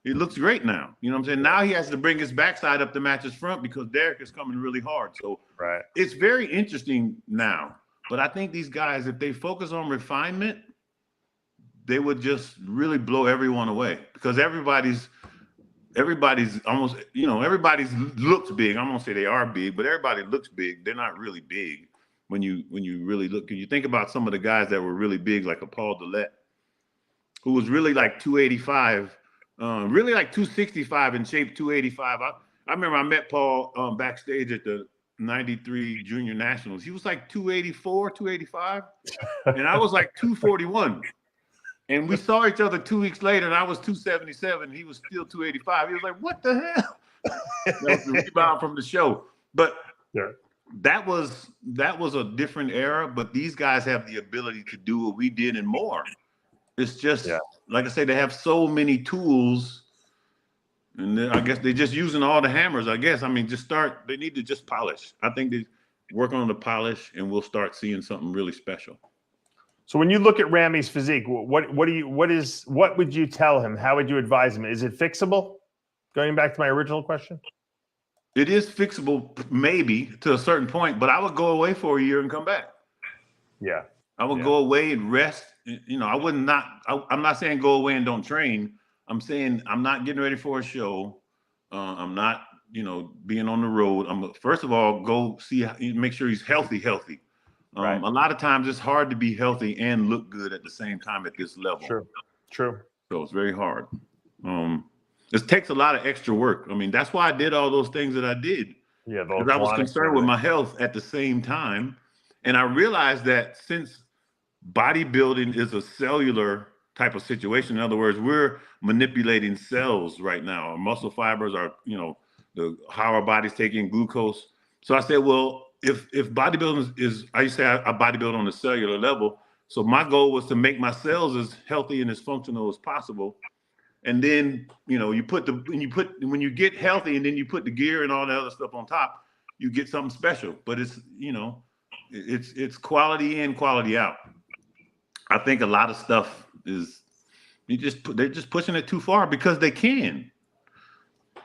C: It looks great now. You know what I'm saying? Now he has to bring his backside up to match his front because Derek is coming really hard. So it's very interesting now. But I think these guys, if they focus on refinement, they would just really blow everyone away because everybody's almost, you know, everybody's looks big. I'm gonna say they are big, but everybody looks big. They're not really big when you really look. When you think about some of the guys that were really big, like a Paul Dillette, who was really like 285. Really like 265 in shape, 285. I remember I met Paul backstage at the 93 Junior Nationals. He was like 284, 285. And I was like 241. And we saw each other 2 weeks later, and I was 277. He was still 285. He was like, what the hell? That was the rebound from the show. But that was a different era. But these guys have the ability to do what we did and more. It's just, like I say, they have so many tools, and I guess they're just using all the hammers, I guess. I mean, they need to just polish. I think they work on the polish, and we'll start seeing something really special.
A: So when you look at Ramy's physique, what would you tell him? How would you advise him? Is it fixable? Going back to my original question?
C: It is fixable, maybe, to a certain point, but I would go away for a year and come back.
A: Yeah.
C: I would go away and rest. You know, I'm not saying go away and don't train. I'm saying I'm not getting ready for a show. I'm not, you know, being on the road. First of all, go make sure he's healthy. A lot of times it's hard to be healthy and look good at the same time at this level. True. So it's very hard. It takes a lot of extra work. I mean, that's why I did all those things that I did. Yeah. Because I was concerned with my health at the same time. And I realized that since bodybuilding is a cellular type of situation. In other words, we're manipulating cells right now. Our muscle fibers are, you know, how our body's taking glucose. So I said, well, if bodybuilding is I used to say I bodybuild on a cellular level. So my goal was to make my cells as healthy and as functional as possible. And then, you know, when you get healthy and then you put the gear and all that other stuff on top, you get something special. But it's, you know, it's quality in, quality out. I think a lot of stuff is they're just pushing it too far because they can.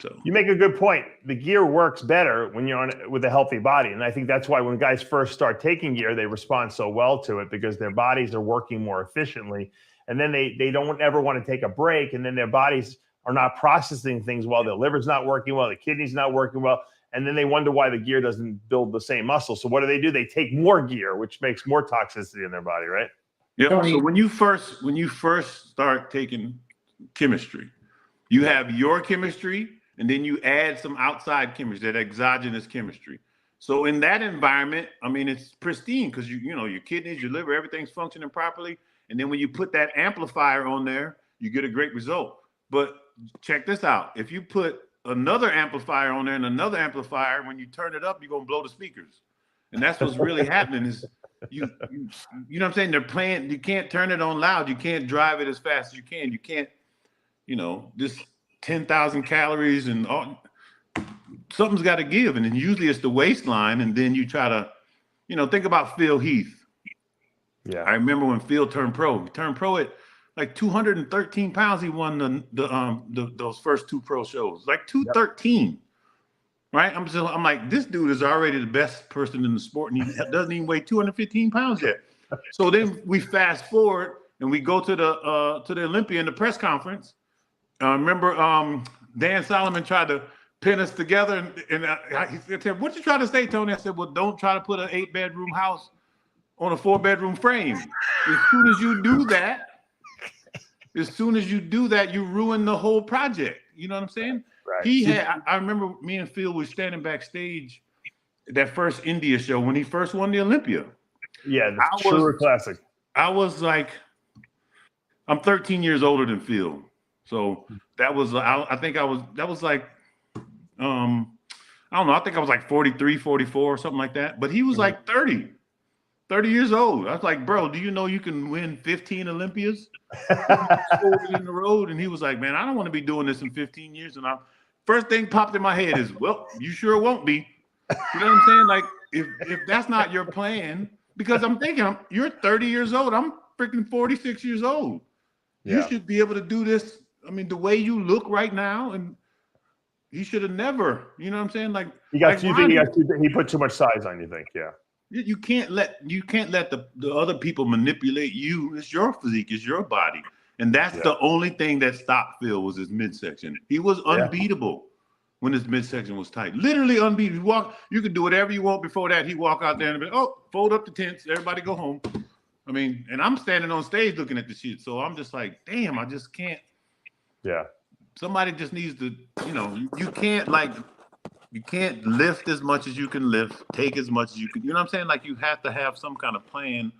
C: So
A: you make a good point. The gear works better when you're on it with a healthy body. And I think that's why when guys first start taking gear, they respond so well to it because their bodies are working more efficiently. And then they don't ever want to take a break. And then their bodies are not processing things well. Their liver's not working well. The kidney's not working well. And then they wonder why the gear doesn't build the same muscle. So what do? They take more gear, which makes more toxicity in their body, right?
C: Yeah. So when you first start taking chemistry, you have your chemistry, and then you add some outside chemistry, that exogenous chemistry. So in that environment, I mean, it's pristine because you know your kidneys, your liver, everything's functioning properly. And then when you put that amplifier on there, you get a great result. But check this out: if you put another amplifier on there and another amplifier, when you turn it up, you're gonna blow the speakers. And that's what's really happening is you know what I'm saying? They're playing, you can't turn it on loud, you can't drive it as fast as you can. You can't, you know, this 10,000 calories and all, something's got to give. And then usually it's the waistline. And then you try to, you know, think about Phil Heath. Yeah. I remember when Phil turned pro. He turned pro at like 213 pounds. He won those first two pro shows, like 213. Right? I'm like, this dude is already the best person in the sport, and he doesn't even weigh 215 pounds yet. So then we fast forward and we go to the Olympia in the press conference. Remember, Dan Solomon tried to pin us together, and he said, "What you trying to say, Tony?" I said, "Well, don't try to put an 8-bedroom house on a 4-bedroom frame. As soon as you do that, you ruin the whole project." You know what I'm saying? Right. I remember me and Phil were standing backstage at that first India show when he first won the Olympia.
A: Yeah, the Truer Classic.
C: I was like, I'm 13 years older than Phil. So that was, I think that was like, I don't know. I think I was like 43, 44 or something like that. But he was like 30 years old. I was like, bro, do you know you can win 15 Olympias in the road? And he was like, man, I don't want to be doing this in 15 years. And first thing popped in my head is, well, you sure won't be. You know what I'm saying? Like, if that's not your plan, because I'm thinking, you're 30 years old. I'm freaking 46 years old. Yeah. You should be able to do this. I mean, the way you look right now, and he should have never, you know what I'm saying? Like,
A: he put too much size on, you think? Yeah.
C: You can't let the other people manipulate you. It's your physique, it's your body. And that's the only thing that stopped Phil was his midsection. He was unbeatable when his midsection was tight. Literally unbeatable. You could do whatever you want before that. He'd walk out there and be, oh, fold up the tents, everybody go home. I mean, and I'm standing on stage looking at the shit. So I'm just like, damn, I just can't. Yeah. Somebody just needs to, you know, you can't lift as much as you can lift, take as much as you can. You know what I'm saying? Like, you have to have some kind of plan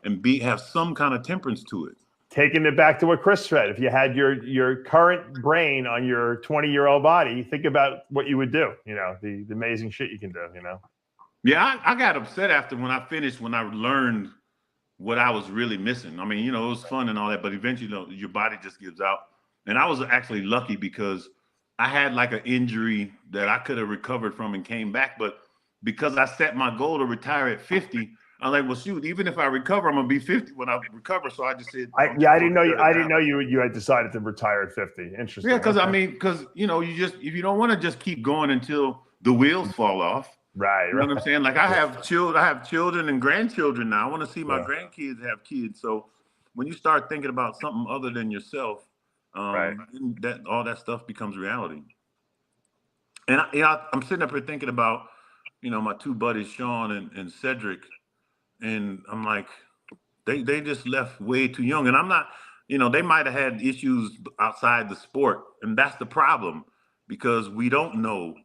C: and have some kind of temperance to it.
A: Taking it back to what Chris said, if you had your current brain on your 20-year-old body, think about what you would do, you know, the amazing shit you can do, you know?
C: Yeah, I got upset after when I finished, when I learned what I was really missing. I mean, you know, it was fun and all that, but eventually, you know, your body just gives out. And I was actually lucky because I had like an injury that I could have recovered from and came back. But because I set my goal to retire at 50, I'm like, well, shoot, even if I recover, I'm gonna be 50 when I recover. So I just said,
A: I didn't know you had decided to retire at 50. Interesting.
C: Yeah, because I mean, you know, if you don't want to just keep going until the wheels fall off.
A: Right.
C: You know what I'm saying? Like, I have children and grandchildren now. I want to see my grandkids have kids. So when you start thinking about something other than yourself, that all that stuff becomes reality. And I'm sitting up here thinking about, you know, my two buddies, Sean and Cedric, and I'm like, they just left way too young. And I'm not, you know, they might have had issues outside the sport, and that's the problem, because we don't know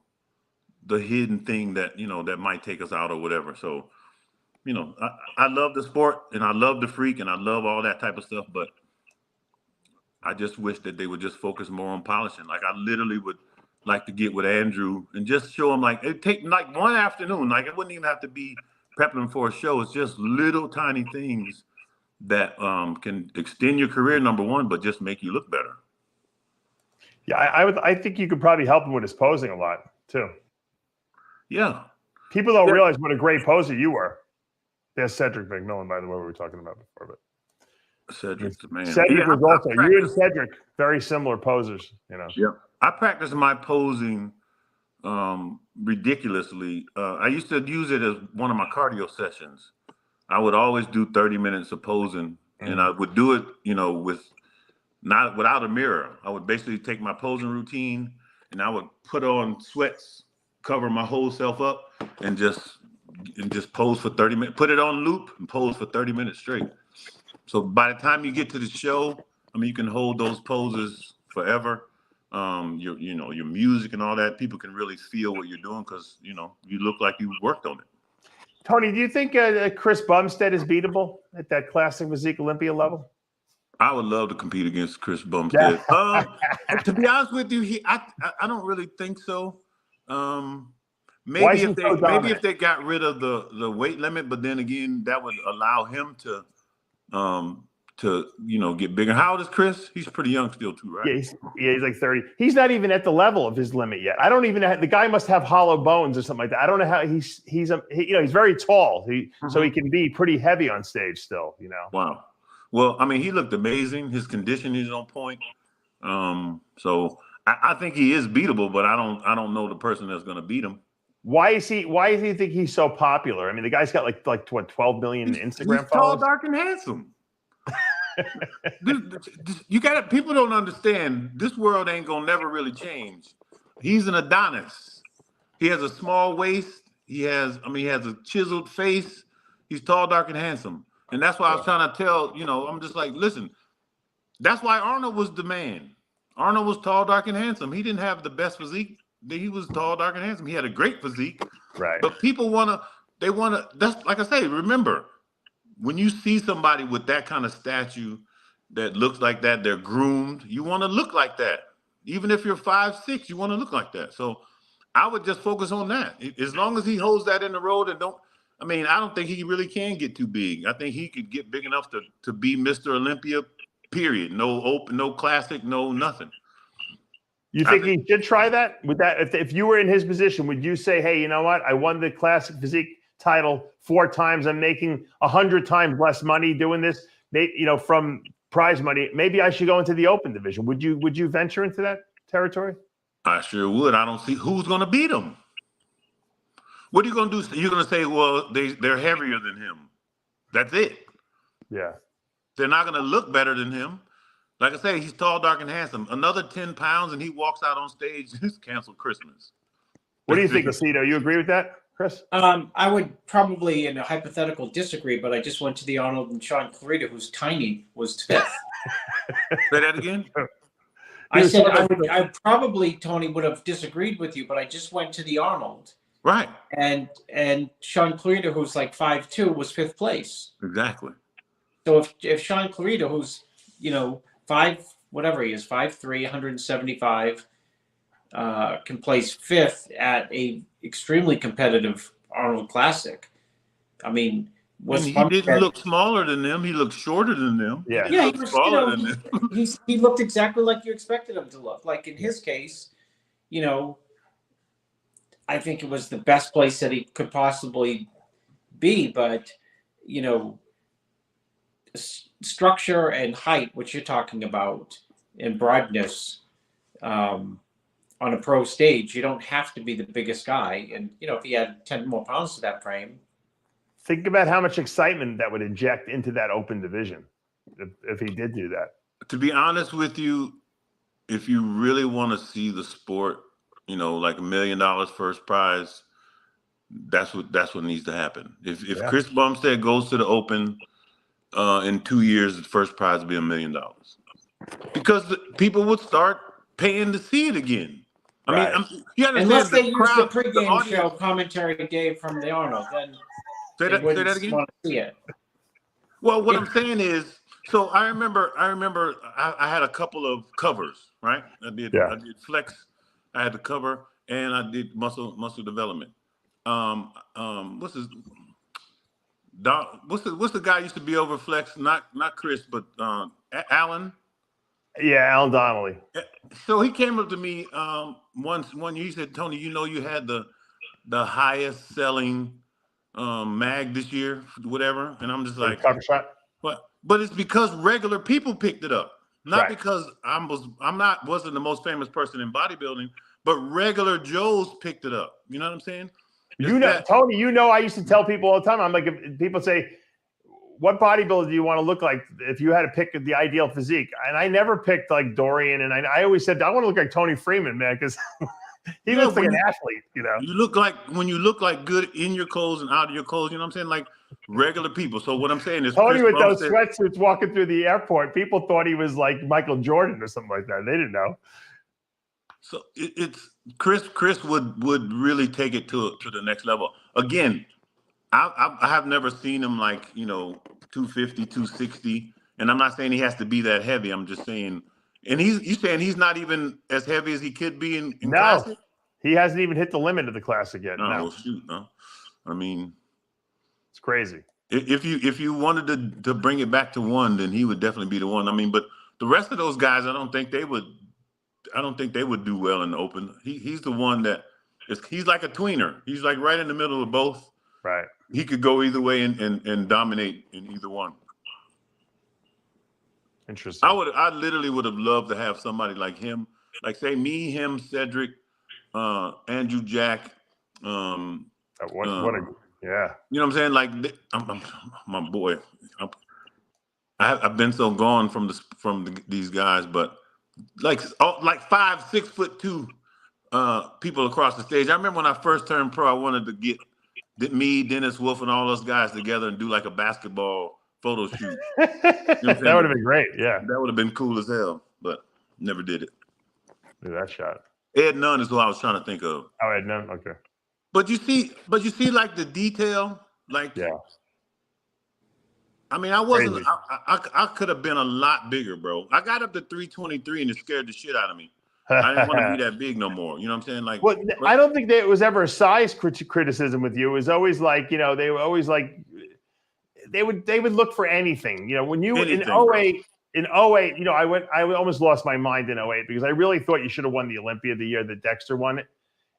C: the hidden thing that, you know, that might take us out or whatever. So, you know, I love the sport and I love the freak and I love all that type of stuff, but I just wish that they would just focus more on polishing. Like, I literally would like to get with Andrew and just show him, like, it take like one afternoon. Like, it wouldn't even have to be prepping for a show. It's just little tiny things that can extend your career, number one, but just make you look better.
A: Yeah, I think you could probably help him with his posing a lot too.
C: Yeah.
A: People don't realize what a great poser you were. There's Cedric McMillan, by the way, we were talking about before. But
C: Cedric's the man.
A: Cedric was also, you and Cedric, very similar posers, you know.
C: Yeah. I practiced my posing ridiculously. I used to use it as one of my cardio sessions. I would always do 30 minutes of posing, and I would do it, you know, without a mirror. I would basically take my posing routine and I would put on sweats, cover my whole self up, and just pose for 30 minutes, put it on loop and pose for 30 minutes straight. So by the time you get to the show, I mean, you can hold those poses forever. Your music and all that, people can really feel what you're doing because, you know, you look like you worked on it.
A: Tony, do you think Chris Bumstead is beatable at that classic physique Olympia level?
C: I would love to compete against Chris Bumstead. To be honest with you, I don't really think so. Maybe if they got rid of the weight limit, but then again, that would allow him to get bigger. How old is Chris? He's pretty young still too, right?
A: Yeah, he's like 30. He's not even at the level of his limit yet. I don't even have, the guy must have hollow bones or something like that. I don't know how he's very tall. So he can be pretty heavy on stage still, you know.
C: Wow. Well, I mean, he looked amazing. His conditioning is on point. So I think he is beatable, but I don't know the person that's going to beat him.
A: Why do you think he's so popular? I mean, the guy's got like what, 12 million Instagram
C: he's
A: followers?
C: Tall, dark, and handsome. People don't understand. This world ain't gonna never really change. He's an Adonis. He has a small waist. He has a chiseled face. He's tall, dark, and handsome. And that's why I was trying to tell, I'm just like, listen, that's why Arnold was the man. Arnold was tall, dark, and handsome. He didn't have the best physique. He was tall, dark, and handsome. He had a great physique.
A: Right.
C: But people that's like I say, remember, when you see somebody with that kind of statue that looks like that, they're groomed, you want to look like that. Even if you're 5'6", you want to look like that. So I would just focus on that. As long as he holds that in the road and I don't think he really can get too big. I think he could get big enough to be Mr. Olympia, period. No open, no classic, no nothing.
A: You think he should try that? Would that, if you were in his position, would you say, hey, you know what? I won the classic physique title 4 times. I'm making 100 times less money doing this, from prize money. Maybe I should go into the open division. Would you venture into that territory? I
C: sure would. I don't see who's going to beat him. What are you going to do? You're going to say, well, they're heavier than him. That's it.
A: Yeah.
C: They're not going to look better than him. Like I say, he's tall, dark, and handsome. Another 10 pounds and he walks out on stage, just cancel Christmas.
A: What do you think, Aceto? You agree with that, Chris?
B: I would probably, in a hypothetical, disagree, but I just went to the Arnold and Sean Clarita, who's tiny, was 5th.
C: Say that again?
B: I said I probably, Tony, would have disagreed with you, but I just went to the Arnold.
C: Right. And
B: Sean Clarita, who's like 5'2", was 5th place.
C: Exactly.
B: So if Sean Clarita, who's, 5'3", 175, can place 5th at a extremely competitive Arnold Classic. I mean,
C: he didn't look smaller than them. He looked shorter than them.
B: Yeah, he looked smaller than them. He looked exactly like you expected him to look. Like in his case, I think it was the best place that he could possibly be. But structure and height, which you're talking about, and broadness. On a pro stage, you don't have to be the biggest guy. And, if he had 10 more pounds to that frame.
A: Think about how much excitement that would inject into that open division if he did do that.
C: To be honest with you, if you really want to see the sport, like $1 million first prize, that's what needs to happen. If Chris Bumstead goes to the open in 2 years, the first prize will be $1 million. Because people would start paying to see it again.
B: Unless they use the pregame show commentary Dave from the Arnold, then
C: say that again.
B: Want to see it.
C: Well, what I'm saying is, so I remember I had a couple of covers, right? I did I had to cover, and I did muscle development. What's the guy used to be over Flex? Not Chris, but Alan.
A: Yeah, Alan Donnelly.
C: So he came up to me one year. He said, "Tony, you know you had the highest selling mag this year, whatever." And I'm just like,
A: cover shot.
C: "What?" But it's because regular people picked it up, not
A: Right.
C: because wasn't the most famous person in bodybuilding, but regular Joes picked it up. You know what I'm saying?
A: Tony, I used to tell people all the time. I'm like, if people say, what bodybuilder do you want to look like if you had to pick the ideal physique? And I never picked like Dorian. And I always said, I want to look like Toney Freeman, man, because he looks like an athlete, you know.
C: You look like good in your clothes and out of your clothes, you know what I'm saying? Like regular people. So what I'm saying is
A: Tony with those sweatsuits walking through the airport, people thought he was like Michael Jordan or something like that. They didn't know.
C: So it's Chris would really take it to the next level. Again, I have never seen him like, 250, 260. And I'm not saying he has to be that heavy. I'm just saying, and you saying he's not even as heavy as he could be in Classic?
A: He hasn't even hit the limit of the Classic yet.
C: No,
A: no.
C: Well, shoot, no. I mean,
A: it's crazy.
C: If you wanted to bring it back to one, then he would definitely be the one. I mean, but the rest of those guys, I don't think they would do well in the open. He's the one he's like a tweener. He's like right in the middle of both.
A: Right.
C: He could go either way and dominate in either one.
A: Interesting.
C: I literally would have loved to have somebody like him, like say me, him, Cedric, Andrew Jack.
A: Yeah.
C: You know what I'm saying? Like I'm my boy. I've been so gone from these guys, but like 5'6'2" people across the stage. I remember when I first turned pro, I wanted to get me, Dennis Wolf, and all those guys together and do like a basketball photo shoot. You know
A: that would have been great. Yeah,
C: that would have been cool as hell, but never did it.
A: Do that shot.
C: Ed Nunn is who I was trying to think of.
A: Oh, Ed Nunn. Okay.
C: But you see, like the detail, like
A: yeah.
C: I mean, I wasn't. I could have been a lot bigger, bro. I got up to 323 and it scared the shit out of me. I didn't want to be that big no more. You know what I'm saying? Like,
A: well, I don't think there was ever a size criticism with you. It was always like, they were always like, they would look for anything. When you in 08, I almost lost my mind in 08 because I really thought you should have won the Olympia the year that Dexter won it,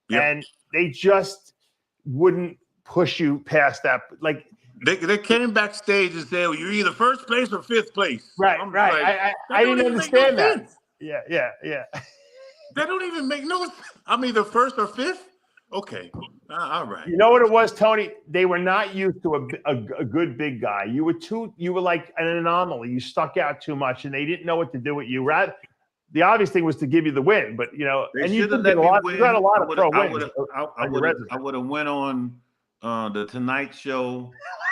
A: and they just wouldn't push you past that. Like
C: they came backstage and said, well, you're either first place or fifth place.
A: Right, right. Like, I didn't understand that. Yeah.
C: They don't even make no. I'm either first or fifth. Okay, all right.
A: You know what it was, Tony? They were not used to a good big guy. You were like an anomaly. You stuck out too much, and they didn't know what to do with you. The obvious thing was to give you the win, but and you got a lot of pro wins.
C: I would have went on the Tonight Show.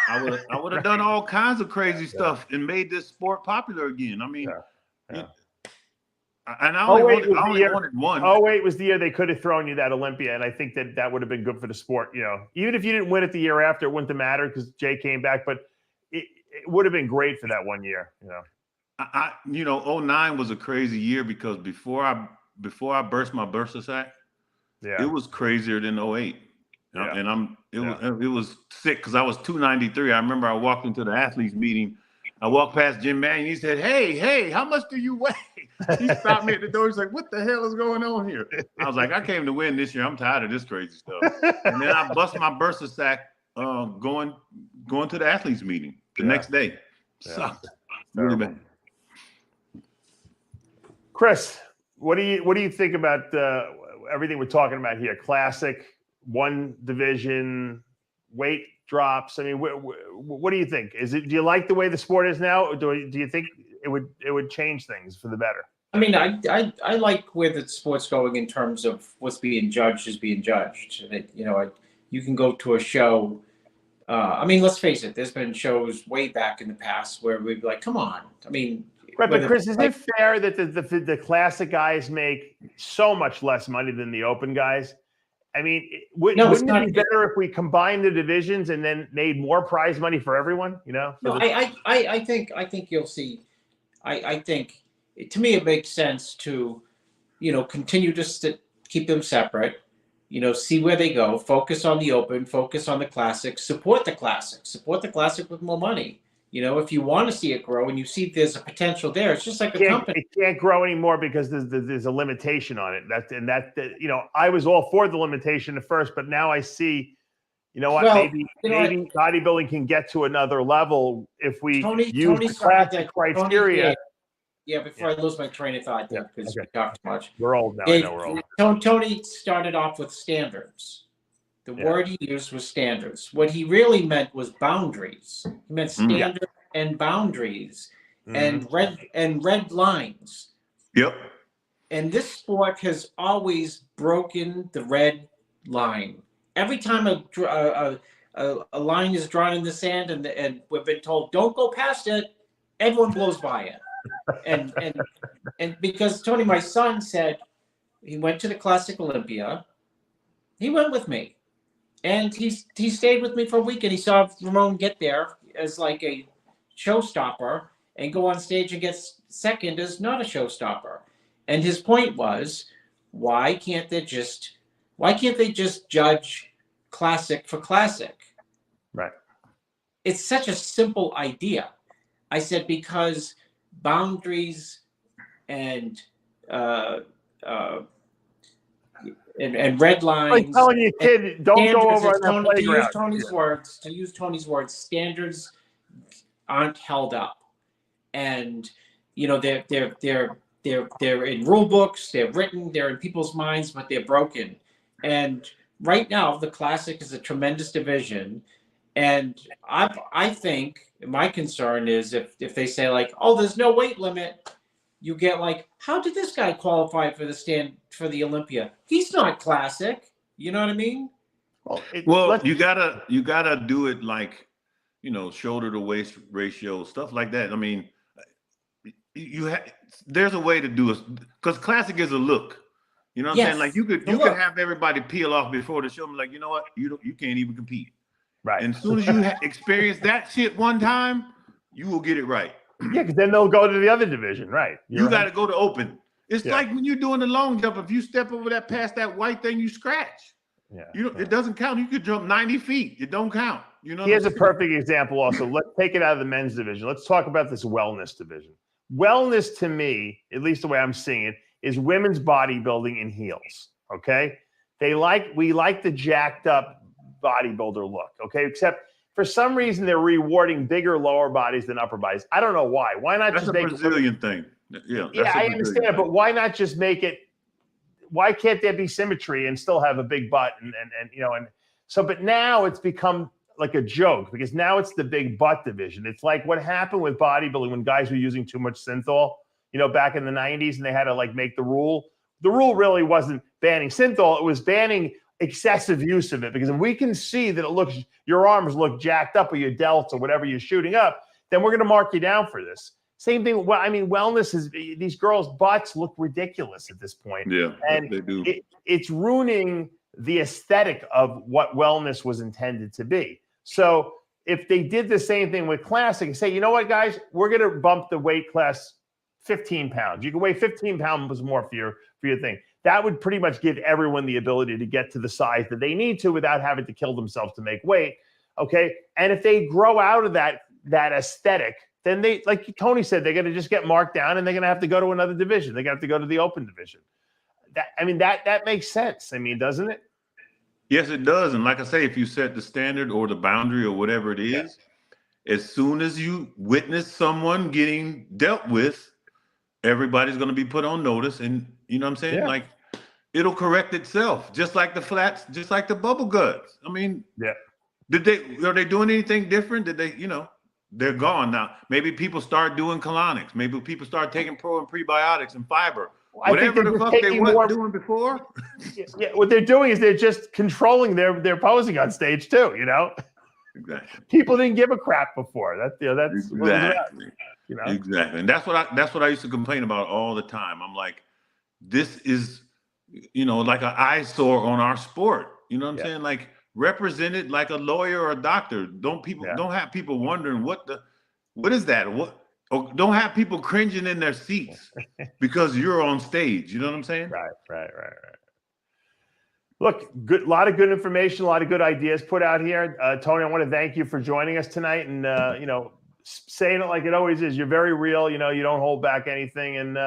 C: I would have done all kinds of crazy stuff and made this sport popular again. I mean.
A: Yeah.
C: And I only wanted one.
A: 08 was the year they could have thrown you that Olympia, and I think that would have been good for the sport. Even if you didn't win it the year after, it wouldn't have mattered because Jay came back. But it would have been great for that 1 year.
C: 09 was a crazy year because before I burst my bursa sac, it was crazier than 08. And it was sick because I was 293. I remember I walked into the athletes meeting. I walked past Jim Manning. He said, hey, how much do you weigh? He stopped me at the door. He's like, what the hell is going on here? I was like, I came to win this year. I'm tired of this crazy stuff. And then I bust my bursa sac going to the athletes meeting the next day. Sucked. Really bad.
A: Chris, what do you think about everything we're talking about here? Classic, one division, weight drops. I mean, what do you think? Do you like the way the sport is now, or do you think it would change things for the better?
B: I mean, I like where the sport's going in terms of what's being judged is being judged. You can go to a show. I mean, let's face it. There's been shows way back in the past where we'd be like, "Come on!" I mean,
A: right? But Chris, is it fair that the classic guys make so much less money than the open guys? I mean, wouldn't it be better if we combined the divisions and then made more prize money for everyone?
B: No, I think you'll see. I think to me it makes sense to, continue just keep them separate. You know, see where they go. Focus on the Open. Focus on the Classic. Support the Classic. Support the Classic with more money. You know, if you want to see it grow and you see there's a potential there, it's just like a company.
A: It can't grow anymore because there's a limitation on it. You know, I was all for the limitation at first, but now I see, you know what,
B: Well,
A: maybe bodybuilding can get to another level if we use
B: Tony
A: the Classic criteria.
B: Before I lose my train of thought there, because we talked too much.
A: We're old now. I know we're old.
B: Tony started off with standards. The word he used was standards. What he really meant was boundaries. He meant standards and boundaries and red lines.
C: Yep.
B: And this sport has always broken the red line. Every time a line is drawn in the sand and we've been told don't go past it, everyone blows by it. And because Tony, my son, said he went to the Classic Olympia, he went with me, and he stayed with me for a week, and he saw Ramon get there as like a showstopper and go on stage and get second as not a showstopper. And his point was, why can't they just judge Classic for Classic?
A: Right.
B: It's such a simple idea. I said, because boundaries and red lines.
A: Like telling your kid, don't go over on the playground.
B: To use Tony's words, standards aren't held up, and you know they're in rule books, they're written, they're in people's minds, but they're broken. And right now, the Classic is a tremendous division. And I think my concern is if they say like, oh, there's no weight limit, you get like, how did this guy qualify for the Olympia? He's not Classic. You know what I mean?
C: Well, you gotta do it like, you know, shoulder to waist ratio, stuff like that. I mean, there's a way to do it because Classic is a look. You know what I'm saying? Like you could have everybody peel off before the show. Like, you know what? You can't even compete.
A: Right.
C: And as soon as you experience that shit one time, you will get it right.
A: Yeah, because then they'll go to the other division, right?
C: You got to go to Open. It's like when you're doing the long jump. If you step over that past that white thing, you scratch. Yeah. It doesn't count. You could jump 90 feet. It don't count. You know.
A: Here's a perfect example. Also, let's take it out of the men's division. Let's talk about this wellness division. Wellness, to me, at least the way I'm seeing it, is women's bodybuilding in heels. Okay, we like the jacked up bodybuilder look, okay? Except for some reason they're rewarding bigger lower bodies than upper bodies. I don't know why. Why not just make it? That's a Brazilian
C: thing. Yeah,
A: I understand it, but why not just make it? Why can't there be symmetry and still have a big butt but now it's become like a joke because now it's the big butt division. It's like what happened with bodybuilding when guys were using too much synthol, back in the 90s, and they had to like make the rule. The rule really wasn't banning synthol; it was banning excessive use of it, because if we can see that your arms look jacked up or your delts or whatever you're shooting up, then we're going to mark you down for this. Same thing. Well, I mean, wellness is, these girls' butts look ridiculous at this point.
C: Yeah,
A: and
C: they do.
A: It's ruining the aesthetic of what wellness was intended to be. So if they did the same thing with Classic and say, you know what, guys, we're going to bump the weight class 15 pounds. You can weigh 15 pounds more for your thing. That would pretty much give everyone the ability to get to the size that they need to without having to kill themselves to make weight. Okay. And if they grow out of that aesthetic, then they, like Tony said, they're going to just get marked down and they're going to have to go to another division. They're going to have to go to the Open division. That makes sense. I mean, doesn't it?
C: Yes, it does. And like I say, if you set the standard or the boundary or whatever it is, as soon as you witness someone getting dealt with, everybody's going to be put on notice. And you know what I'm saying?
A: Yeah.
C: Like, it'll correct itself, just like the flats, just like the bubble guts. I mean, are they doing anything different? Did they, they're gone now. Maybe people start doing colonics. Maybe people start taking pro and prebiotics and fiber. Whatever the fuck they weren't doing before.
A: What they're doing is they're just controlling their posing on stage too.
C: Exactly.
A: People didn't give a crap before. That's
C: exactly. Exactly. And that's what I used to complain about all the time. I'm like, this is, like an eyesore on our sport. You know what I'm saying? Like, represent it like a lawyer or a doctor. Don't have people wondering what is that? Or don't have people cringing in their seats because you're on stage. You know what I'm saying?
A: Right. Look, good, a lot of good information, a lot of good ideas put out here. Tony, I want to thank you for joining us tonight, and saying it like it always is. You're very real. You don't hold back anything. And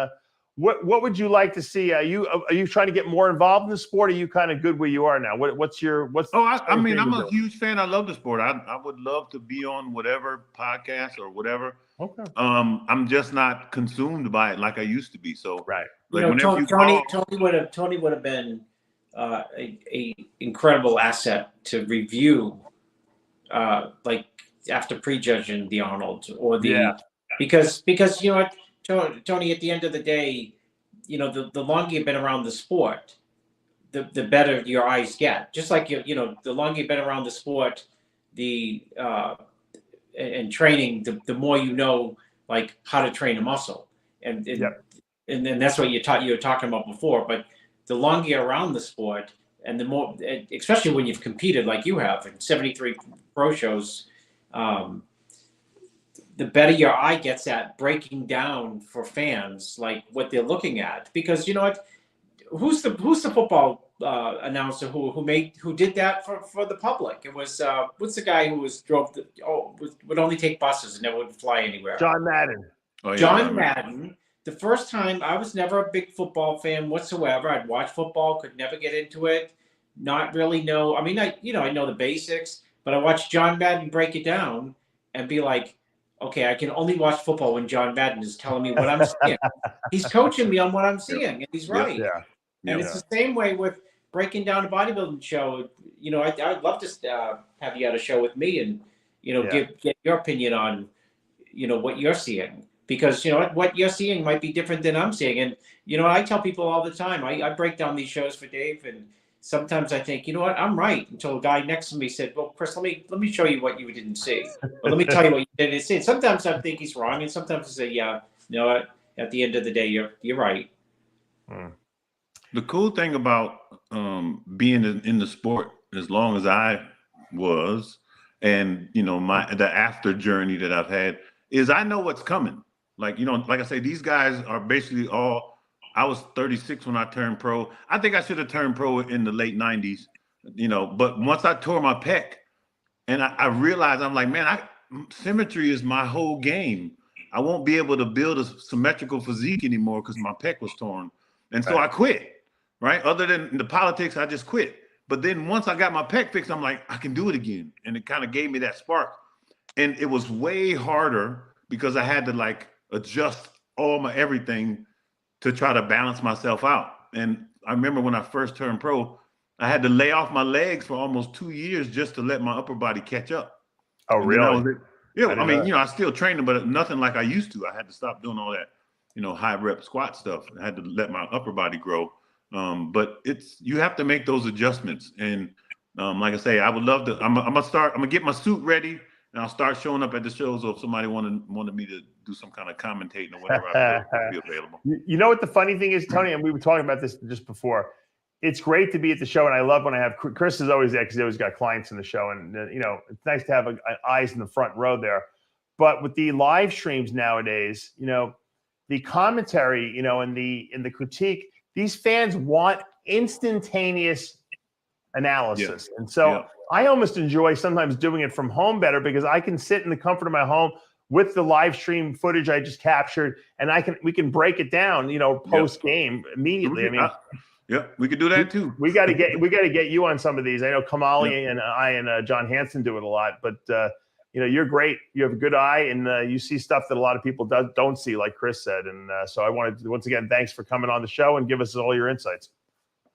A: what would you like to see? Are you trying to get more involved in the sport? Or are you kind of good where you are now? What's?
C: I mean, I'm a huge fan. I love the sport. I would love to be on whatever podcast or whatever.
A: Okay.
C: I'm just not consumed by it like I used to be. So
A: right.
C: Like
B: Tony would have been a incredible asset to review, like after prejudging the Arnold or because what, Tony, at the end of the day, the longer you've been around the sport, the better your eyes get. Just like the longer you've been around the sport, and training, the more like how to train a muscle, and then that's what you were talking about before. But the longer you're around the sport, and the more, especially when you've competed like you have in 73 pro shows, the better your eye gets at breaking down for fans like what they're looking at. Because who's the football announcer who did that for the public? It was what's the guy who would only take buses and never would fly anywhere?
A: John Madden.
C: Oh, yeah,
B: John Madden. The first time, I was never a big football fan whatsoever. I'd watch football, could never get into it, not really know. I mean, I know the basics, but I watched John Madden break it down and be like, okay, I can only watch football when John Madden is telling me what I'm seeing. He's coaching me on what I'm seeing, and he's right. And it's the same way with breaking down a bodybuilding show. I'd love to have you at a show with me and, get your opinion on, what you're seeing. Because, what you're seeing might be different than I'm seeing. And, I tell people all the time, I break down these shows for Dave, and sometimes I think, I'm right. Until a guy next to me said, well, Chris, let me show you what you didn't see. Or let me tell you what you didn't see. And sometimes I think he's wrong. And sometimes I say, yeah, at the end of the day, you're right.
C: The cool thing about being in the sport as long as I was, and, the after journey that I've had, is I know what's coming. Like, like I say, these guys are basically I was 36 when I turned pro. I think I should have turned pro in the late 90s, but once I tore my pec and I realized, I'm like, man, symmetry is my whole game. I won't be able to build a symmetrical physique anymore because my pec was torn. And so I quit, right? Other than the politics, I just quit. But then once I got my pec fixed, I'm like, I can do it again. And it kind of gave me that spark. And it was way harder because I had to like adjust all my everything to try to balance myself out. And I remember when I first turned pro, I had to lay off my legs for almost 2 years just to let my upper body catch up.
A: Oh, really?
C: I mean, I still trained, but nothing like I used to. I had to stop doing all that, high rep squat stuff. I had to let my upper body grow. But you have to make those adjustments. And like I say, I would love to. I'm gonna get my suit ready. And I'll start showing up at the shows, or if somebody wanted me to do some kind of commentating or whatever, I'll be available.
A: You know what the funny thing is, Tony, and we were talking about this just before. It's great to be at the show, and I love when I have Chris is always there because he always got clients in the show, and it's nice to have eyes in the front row there. But with the live streams nowadays, the commentary, and the critique, these fans want instantaneous analysis, and so. I almost enjoy sometimes doing it from home better because I can sit in the comfort of my home with the live stream footage I just captured, and we can break it down, post game immediately. I mean,
C: we could do that too.
A: We got to get you on some of these. I know Kamali and I and John Hansen do it a lot, but you're great. You have a good eye, and you see stuff that a lot of people don't see, like Chris said. And so I wanted to, once again, thanks for coming on the show and give us all your insights.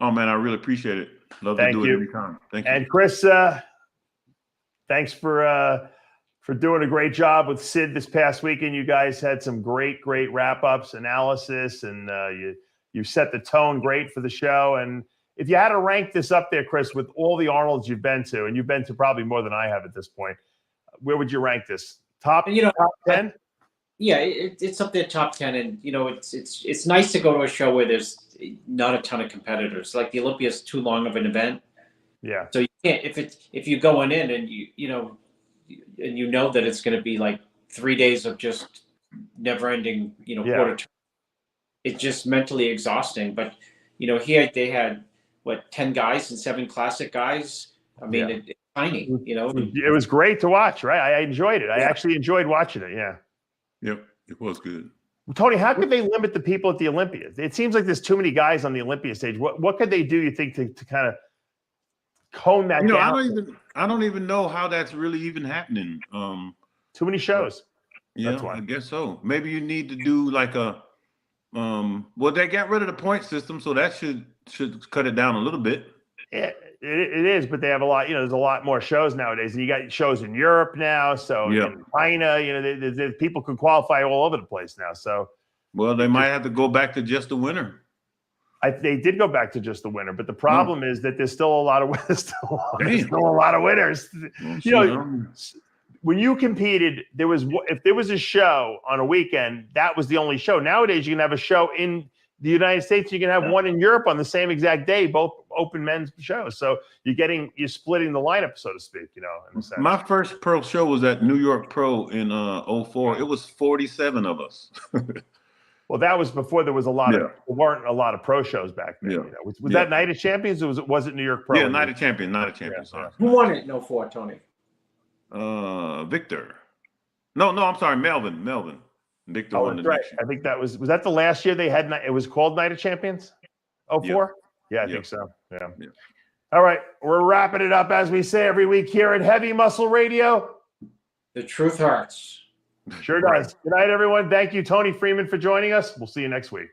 C: Oh man, I really appreciate it. Love to do it every time. Thank you.
A: And Chris, thanks for doing a great job with Sid this past weekend. You guys had some great wrap-ups, analysis, and you set the tone great for the show. And if you had to rank this up there, Chris, with all the Arnolds you've been to, and you've been to probably more than I have at this point, where would you rank this? Top 10?
B: Yeah, it's up there, top 10, and it's nice to go to a show where there's not a ton of competitors. Like the Olympia is too long of an event.
A: Yeah.
B: So you can't if you're going in and you know that it's going to be like 3 days of just never-ending quarter. It's just mentally exhausting. But here they had 10 guys and 7 classic guys. I mean,
A: Yeah.
B: it's tiny, you know.
A: It was great to watch, right? I enjoyed it. I actually enjoyed watching it. Yeah.
C: Yep, it was good.
A: Tony, how could they limit the people at the Olympia? It seems like there's too many guys on the Olympia stage. What could they do, you think, to kind of cone that down?
C: I don't even know how that's really even happening.
A: Too many shows.
C: Yeah, I guess so. Maybe you need to do like a well, they got rid of the point system, so that should cut it down a little bit.
A: Yeah, it is, but they have a lot. You know, there's a lot more shows nowadays. You got shows in Europe now, so in China, you know, people can qualify all over the place now. So,
C: well, they might have to go back to just the winner.
A: They did go back to just the winner, but the problem is that there's still a lot of winners. You know, when you competed, if there was a show on a weekend, that was the only show. Nowadays, you can have a show in the United States, you can have one in Europe on the same exact day, both open men's shows. So you're splitting the lineup, so to speak, you know, in a sense.
C: My first pro show was at New York Pro in 04. It was 47 of us.
A: Well, that was before there was there weren't a lot of pro shows back then. You know? Was that Night of Champions or was it New York Pro?
C: Yeah, Night of Champions. Sorry.
B: Who won it in 04, Tony?
C: Victor. No, I'm sorry, Melvin. Victor won the
A: right. I think was that the last year they had it was called Night of Champions? 04? Yeah, I think so. Yeah. All right. We're wrapping it up as we say every week here at Heavy Muscle Radio.
B: The truth hurts.
A: Sure does. Good night, everyone. Thank you, Toney Freeman, for joining us. We'll see you next week.